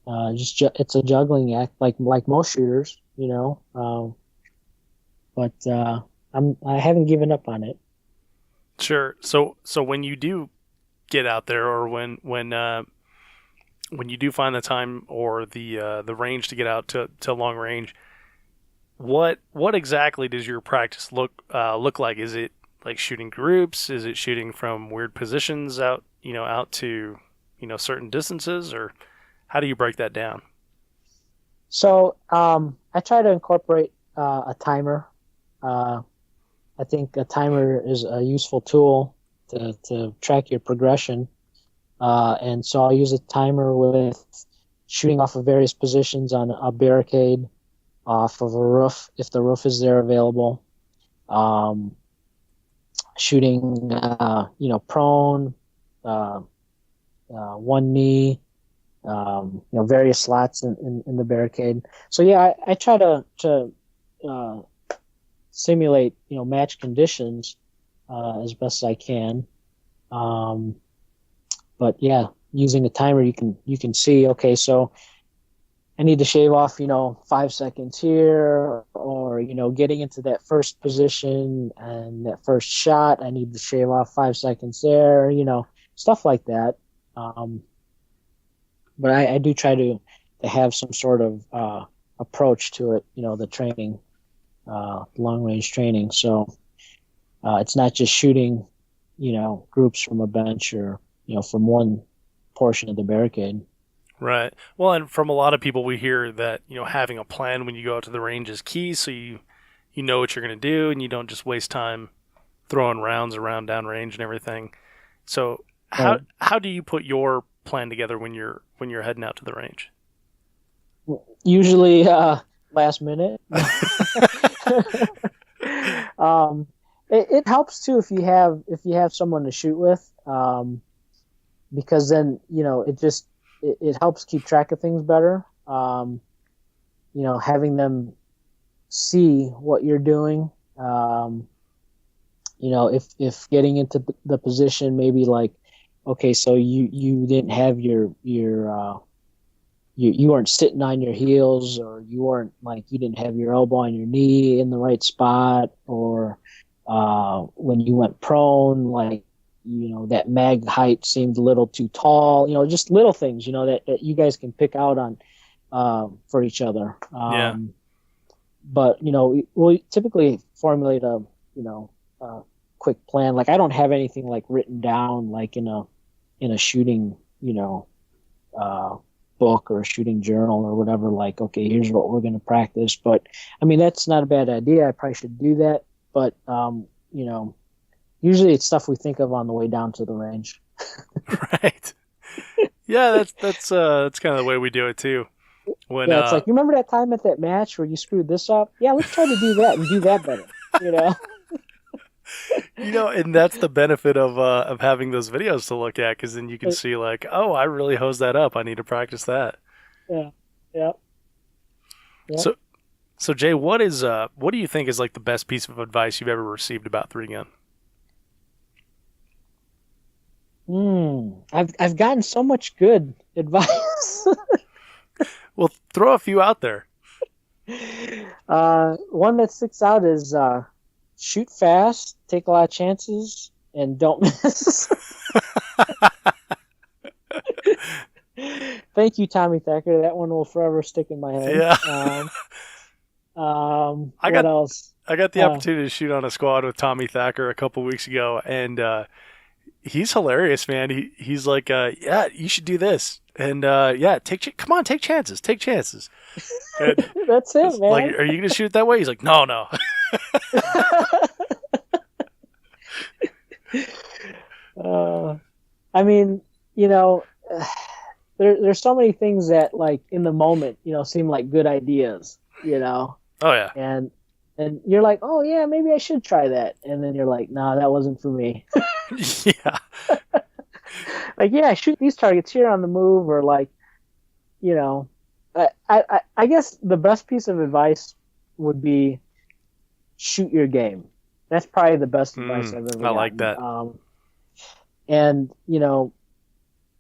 it's a juggling act, like most shooters, but I haven't given up on it. Sure. So when you do get out there, or when you do find the time or the range to get out to long range, what exactly does your practice look like? Is it like shooting groups? Is it shooting from weird positions out to certain distances, or how do you break that down? So I try to incorporate a timer. I think a timer is a useful tool to track your progression. And so I'll use a timer with shooting off of various positions on a barricade, off of a roof, if the roof is there available. shooting, prone, uh, one knee, various slots in the barricade. So yeah, I try to uh, simulate, match conditions as best as I can. Um, but yeah, using a timer, you can see, okay, so I need to shave off, 5 seconds here, or, getting into that first position and that first shot, I need to shave off 5 seconds there, stuff like that. Um, but I do try to have some sort of approach to it, the training, long range training. So it's not just shooting, groups from a bench or, from one portion of the barricade. Right. Well, and from a lot of people, we hear that having a plan when you go out to the range is key, so you know what you're going to do, and you don't just waste time throwing rounds around downrange and everything. So how do you put your plan together when you're heading out to the range? Usually last minute. um, it helps too if you have someone to shoot with, because then it helps keep track of things better. Having them see what you're doing. If getting into the position, maybe like, okay, so you didn't have your you weren't sitting on your heels, or you didn't have your elbow on your knee in the right spot, or when you went prone, like, that mag height seemed a little too tall, just little things, that you guys can pick out on for each other. Yeah. But, we'll typically formulate a quick plan. Like, I don't have anything like written down, like in a shooting, book or a shooting journal or whatever, like, okay, here's what we're going to practice. But I mean, that's not a bad idea. I probably should do that. But, usually it's stuff we think of on the way down to the range. Right. Yeah, that's kind of the way we do it too. When Yeah, it's like, you remember that time at that match where you screwed this up? Yeah, let's try to do that and do that better. and that's the benefit of having those videos to look at, because then you can see like, oh, I really hosed that up. I need to practice that. Yeah, yeah. Yeah. So Jay, what do you think is like the best piece of advice you've ever received about 3-gun? I've gotten so much good advice. Well, throw a few out there. One that sticks out is shoot fast, take a lot of chances, and don't miss. Thank you, Tommy Thacker. That one will forever stick in my head. Yeah. What else? I got the opportunity to shoot on a squad with Tommy Thacker a couple weeks ago, and he's hilarious, man. He's like, yeah, you should do this, and yeah, come on, take chances. And that's it, man. Like, are you gonna shoot it that way? He's like, no. I mean, there's so many things that, like, in the moment, seem like good ideas, Oh yeah. and you're like, oh yeah, maybe I should try that, and then you're like, nah, that wasn't for me. Yeah. Like, yeah, shoot these targets here on the move, or like, I guess the best piece of advice would be shoot your game. That's probably the best advice I've ever gotten. I like that. And,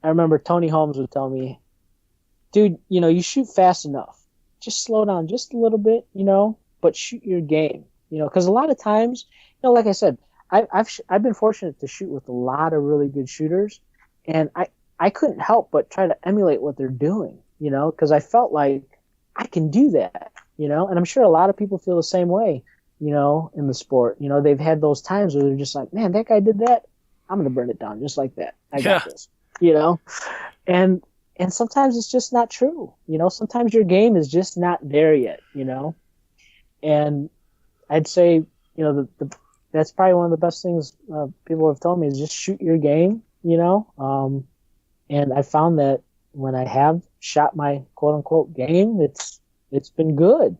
I remember Tony Holmes would tell me, dude, you shoot fast enough. Just slow down just a little bit, but shoot your game, because a lot of times, like I said, I've been fortunate to shoot with a lot of really good shooters, and I couldn't help but try to emulate what they're doing, because I felt like I can do that, and I'm sure a lot of people feel the same way, in the sport. They've had those times where they're just like, man, that guy did that. I'm going to burn it down just like that. I got this, and sometimes it's just not true. Sometimes your game is just not there yet, and I'd say, that's probably one of the best things people have told me is just shoot your game, and I found that when I have shot my quote unquote game, it's been good,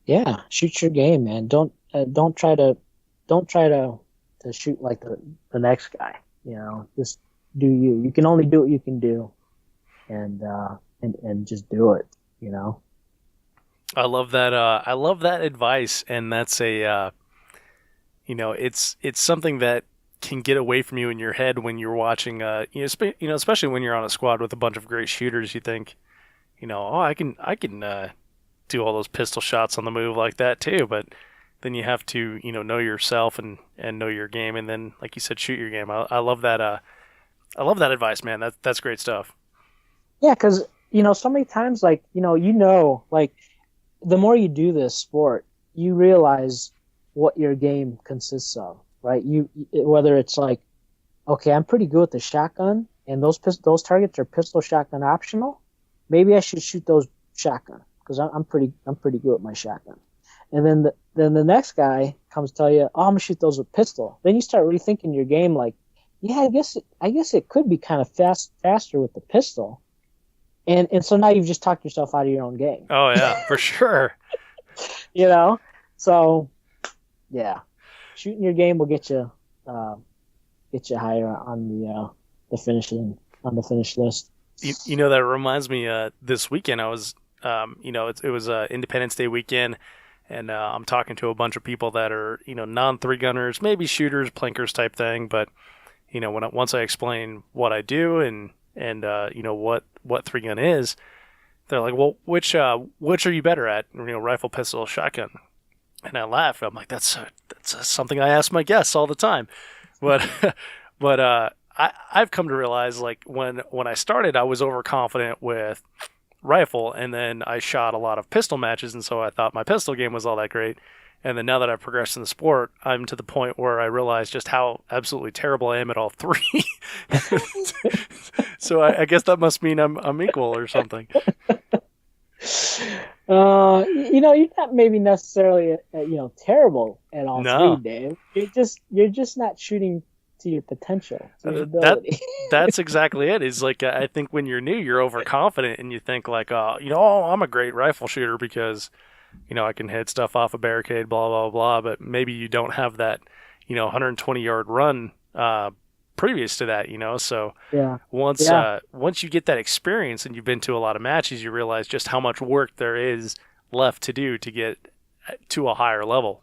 Yeah, shoot your game, man. Don't try to shoot like the next guy. Just do you. You can only do what you can do, and just do it. You know. I love that. I love that advice, and that's it's something that can get away from you in your head when you're watching. Especially when you're on a squad with a bunch of great shooters. You think, oh, I can do all those pistol shots on the move like that too, but then you have to, know yourself and know your game, and then, like you said, shoot your game. I love that. I love that advice, man. That's great stuff. Yeah, because so many times, like like the more you do this sport, you realize what your game consists of, right? Whether it's like, okay, I'm pretty good with the shotgun, and those targets are pistol shotgun optional. Maybe I should shoot those shotgun because I'm pretty good with my shotgun. And then the next guy comes tell you, oh, I'm gonna shoot those with pistol. Then you start rethinking your game, like, yeah, I guess it could be kind of faster with the pistol. And so now you've just talked yourself out of your own game. Oh yeah, for sure. So yeah, shooting your game will get you higher on the finish list. That reminds me. This weekend I was, it was Independence Day weekend, and I'm talking to a bunch of people that are, non three gunners, maybe shooters, plankers type thing. But once I explain what I do and what three gun is, they're like, well, which are you better at? Rifle, pistol, shotgun. And I laugh. I'm like, that's something I ask my guests all the time. But I've come to realize, like, when I started, I was overconfident with rifle, and then I shot a lot of pistol matches, and so I thought my pistol game was all that great. And then now that I've progressed in the sport, I'm to the point where I realize just how absolutely terrible I am at all three. So I guess that must mean I'm equal or something. You're not maybe necessarily terrible at all No. three, Dave. You're just not shooting to your potential, to your ability. That's exactly it. Is like, I think when you're new, you're overconfident and you think like, oh, I'm a great rifle shooter because, I can hit stuff off a barricade, blah blah blah. But maybe you don't have that, 120-yard run previous to that, So Yeah. once you get that experience and you've been to a lot of matches, you realize just how much work there is left to do to get to a higher level.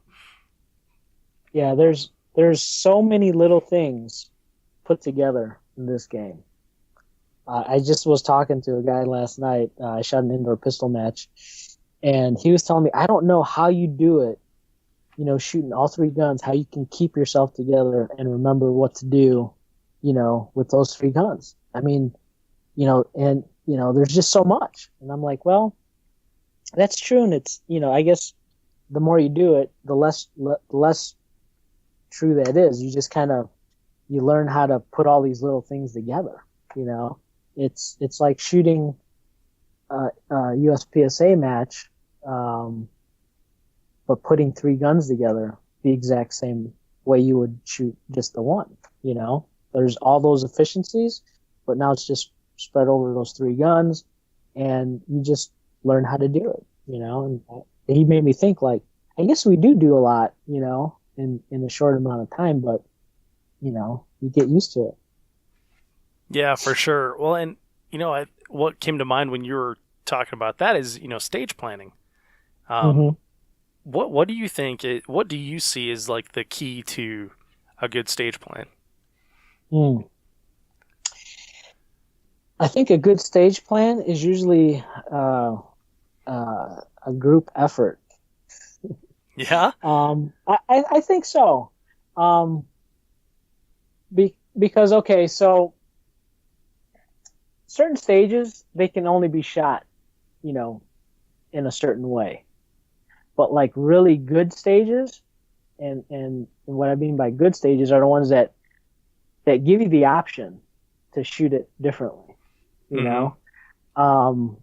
Yeah, there's so many little things put together in this game. I just was talking to a guy last night. I shot an indoor pistol match, and he was telling me, I don't know how you do it, shooting all three guns, how you can keep yourself together and remember what to do, with those three guns. I mean, there's just so much. And I'm like, well, that's true. And it's, I guess the more you do it, the less true that is. You just you learn how to put all these little things together. It's like shooting a USPSA match, but putting three guns together the exact same way you would shoot just the one. There's all those efficiencies, but now it's just spread over those three guns, and you just learn how to do it. And he made me think, like, I guess we do a lot, in a short amount of time, but you get used to it. Yeah, for sure. Well, and what came to mind when you were talking about that is stage planning. What do you think? What do you see as like the key to a good stage plan? I think a good stage plan is usually a group effort. Yeah. I think so. Because, okay, so certain stages, they can only be shot, in a certain way. But like really good stages, and what I mean by good stages are the ones that give you the option to shoot it differently, and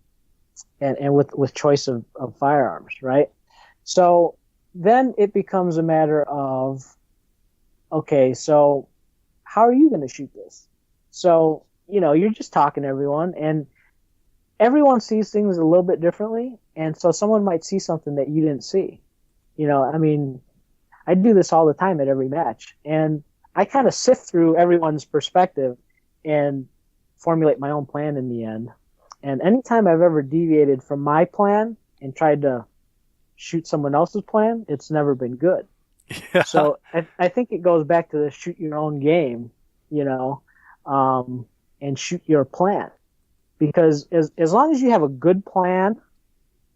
with choice of firearms, right? So then it becomes a matter of, okay, so how are you going to shoot this? So, you're just talking to everyone, and everyone sees things a little bit differently, and so someone might see something that you didn't see. I mean, I do this all the time at every match, and I kind of sift through everyone's perspective and formulate my own plan in the end. And anytime I've ever deviated from my plan and tried to shoot someone else's plan, it's never been good. Yeah. So I think it goes back to the shoot your own game, and shoot your plan. Because as long as you have a good plan,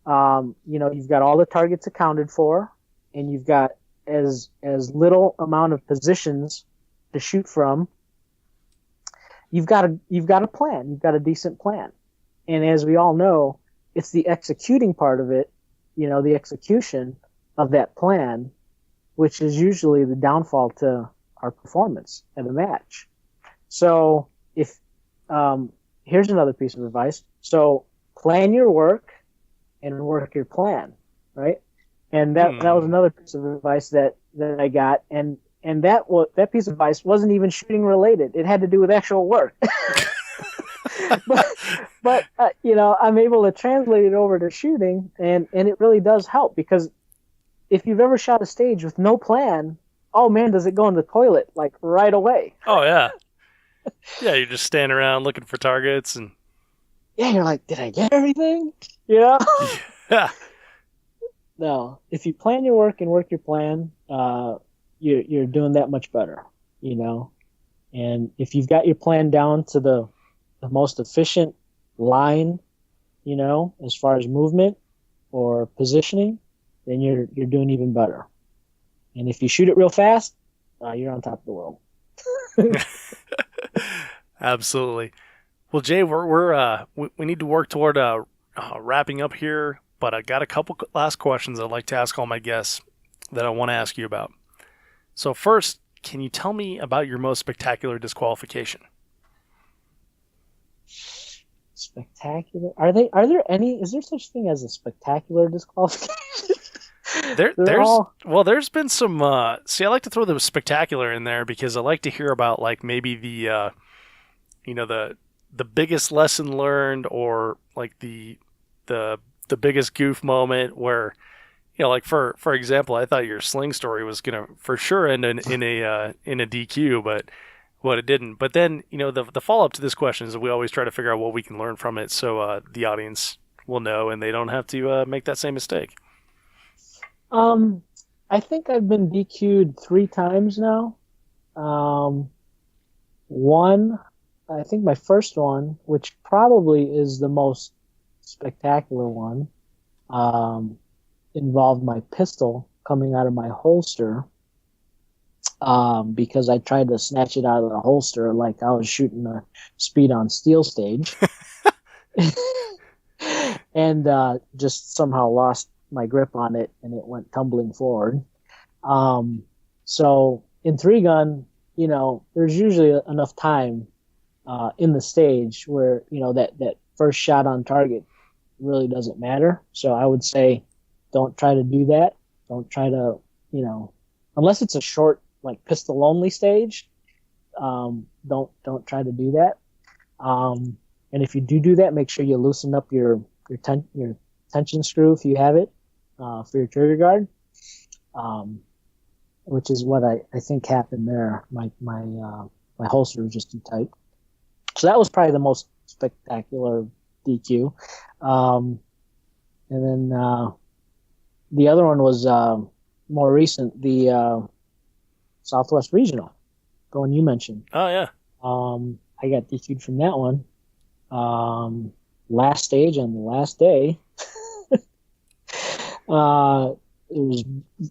you've got all the targets accounted for, and you've got as little amount of positions to shoot from, you've got a plan. You've got a decent plan. And as we all know, it's the executing part of it, the execution of that plan, which is usually the downfall to our performance at a match. So here's another piece of advice. So plan your work and work your plan, right? And that was another piece of advice that I got. And that piece of advice wasn't even shooting related. It had to do with actual work. but I'm able to translate it over to shooting, and it really does help, because if you've ever shot a stage with no plan, oh man, does it go in the toilet like right away. Oh yeah. Yeah, you're just standing around looking for targets, and yeah, you're like, did I get everything? Yeah. No, if you plan your work and work your plan, you're doing that much better, And if you've got your plan down to the most efficient line, as far as movement or positioning, then you're doing even better. And if you shoot it real fast, you're on top of the world. Absolutely. Well, Jay, we need to work toward wrapping up here, but I got a couple last questions I'd like to ask all my guests that I want to ask you about. So first, can you tell me about your most spectacular disqualification? Spectacular? Are there any? Is there such thing as a spectacular disqualification? There's been some. I like to throw the spectacular in there because I like to hear about like maybe the biggest lesson learned, or like the biggest goof moment where, like for example, I thought your sling story was gonna for sure end in a DQ, but what it didn't. But then the follow up to this question is that we always try to figure out what we can learn from it, so the audience will know and they don't have to make that same mistake. I think I've been DQ'd 3 times now. One, I think my first one, which probably is the most spectacular one, involved my pistol coming out of my holster, because I tried to snatch it out of the holster like I was shooting a speed on steel stage. And just somehow lost my grip on it, and it went tumbling forward. So in 3-gun, there's usually enough time in the stage where that first shot on target really doesn't matter. So I would say don't try to do that. Don't try to, unless it's a short like pistol only stage, don't try to do that. And if you do that, make sure you loosen up your tension screw if you have it, for your trigger guard, which is what I think happened there. My holster was just too tight. So that was probably the most spectacular DQ. And then the other one was more recent, the Southwest Regional, the one you mentioned. Oh, yeah. I got DQ'd from that one. Last stage on the last day. It was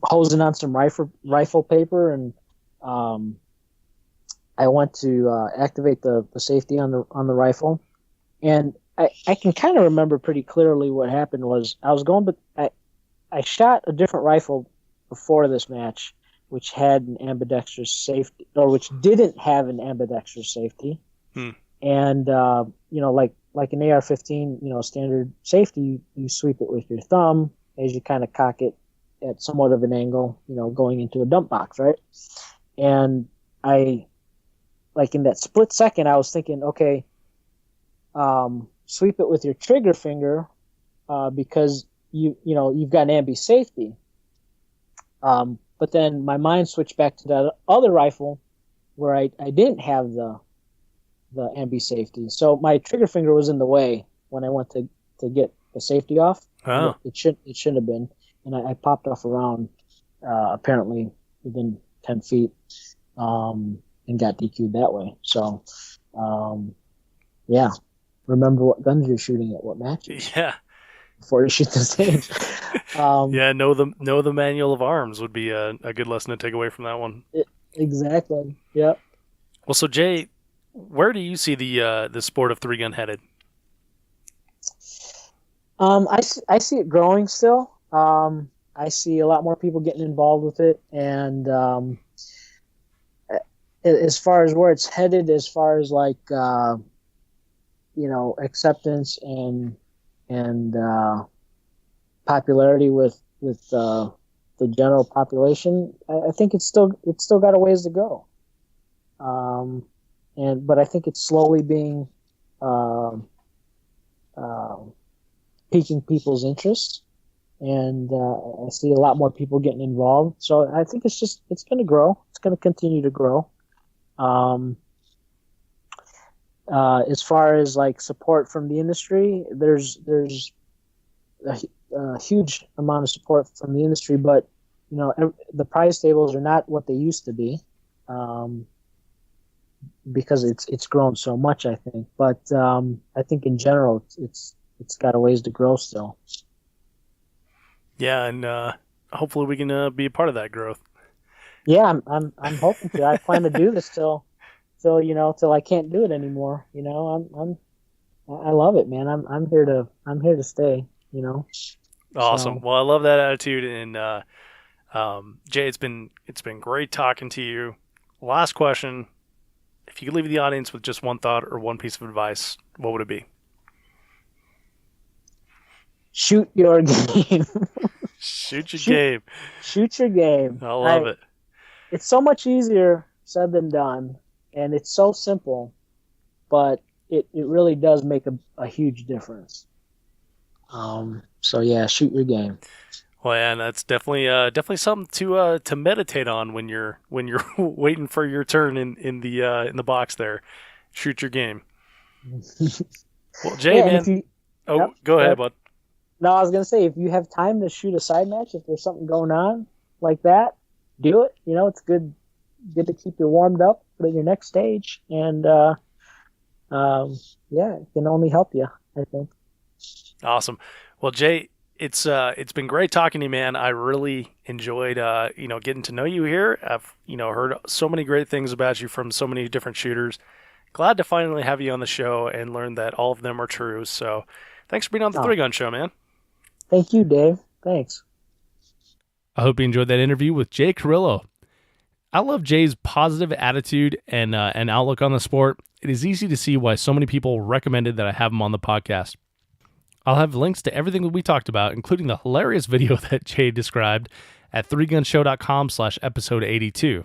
hosing on some rifle paper, and I went to activate the safety on the rifle, and I can kind of remember pretty clearly what happened was but I shot a different rifle before this match, which had an ambidextrous safety, or which didn't have an ambidextrous safety, and like an AR-15, standard safety, you sweep it with your thumb as you kind of cock it at somewhat of an angle, going into a dump box, right? And I, like in that split second, I was thinking, okay, sweep it with your trigger finger because you've got an ambi safety. But then my mind switched back to that other rifle where I didn't have the ambi safety. So my trigger finger was in the way when I went to get the safety off. Oh. It shouldn't have been. And I popped off around apparently within 10 feet and got DQ'd that way. So, yeah. Remember what guns you're shooting at, what matches. Yeah. Before you shoot the stage. Yeah, know the manual of arms would be a good lesson to take away from that one. Exactly. Yep. Well, so Jay, where do you see the sport of 3-gun headed? I see it growing still. I see a lot more people getting involved with it, and as far as where it's headed, as far as like acceptance and popularity with the general population, I think it's still got a ways to go. But I think it's slowly being piquing people's interest, and I see a lot more people getting involved. So I think it's going to grow. It's going to continue to grow. As far as like support from the industry, there's a huge amount of support from the industry, but the prize tables are not what they used to be, because it's grown so much, I think. But I think in general it's got a ways to grow still. Yeah, and hopefully we can be a part of that growth. Yeah, I'm hoping to. I plan to do this till I can't do it anymore. I love it, man. I'm here to stay. Awesome. So. Well, I love that attitude, and Jay, it's been great talking to you. Last question: if you could leave the audience with just one thought or one piece of advice, what would it be? Shoot your game. Shoot your game. Shoot your game. I love it. It's so much easier said than done, and it's so simple, but it really does make a huge difference. So yeah, shoot your game. Well, yeah, and that's definitely something to meditate on when you're waiting for your turn in the box there. Shoot your game. Well, Jay, yeah, man. Go ahead, bud. No, I was gonna say, if you have time to shoot a side match, if there's something going on like that, do it. It's good to keep you warmed up for your next stage, and yeah, it can only help you, I think. Awesome. Well, Jay, it's been great talking to you, man. I really enjoyed getting to know you here. I've heard so many great things about you from so many different shooters. Glad to finally have you on the show and learn that all of them are true. So, thanks for being on the 3-Gun Show, man. Thank you, Dave. Thanks. I hope you enjoyed that interview with Jay Carillo. I love Jay's positive attitude and outlook on the sport. It is easy to see why so many people recommended that I have him on the podcast. I'll have links to everything that we talked about, including the hilarious video that Jay described, at 3gunshow.com/episode 82.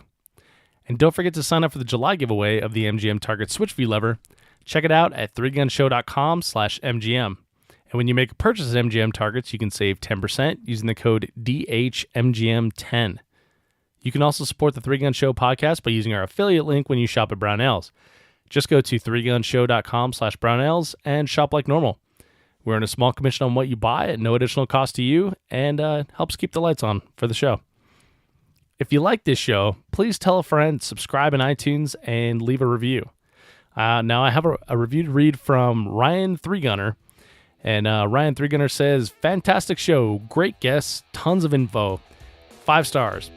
And don't forget to sign up for the July giveaway of the MGM Target Switch View lever. Check it out at 3gunshow.com/MGM. And when you make a purchase at MGM Targets, you can save 10% using the code DHMGM10. You can also support the 3-Gun Show podcast by using our affiliate link when you shop at Brownells. Just go to 3gunshow.com/Brownells and shop like normal. We earn a small commission on what you buy at no additional cost to you, and helps keep the lights on for the show. If you like this show, please tell a friend, subscribe in iTunes, and leave a review. Now I have a review to read from Ryan 3Gunner. And Ryan 3Gunner says, fantastic show, great guests, tons of info, 5 stars.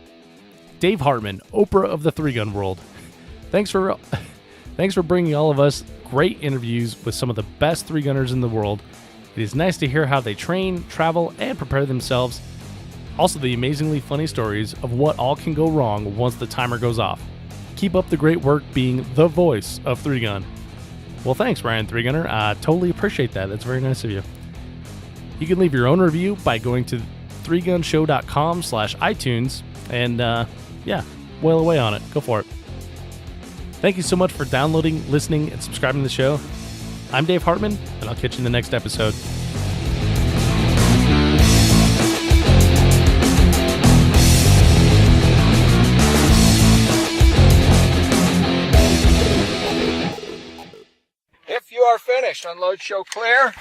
Dave Hartman, Oprah of the 3-Gun world. Thanks for bringing all of us great interviews with some of the best 3-Gunners in the world. It is nice to hear how they train, travel, and prepare themselves. Also, the amazingly funny stories of what all can go wrong once the timer goes off. Keep up the great work being the voice of 3-Gun. Well, thanks, Ryan 3Gunner. I totally appreciate that. That's very nice of you. You can leave your own review by going to 3gunshow.com/iTunes and, wail away on it. Go for it. Thank you so much for downloading, listening, and subscribing to the show. I'm Dave Hartman, and I'll catch you in the next episode. If you are finished, unload, show clear.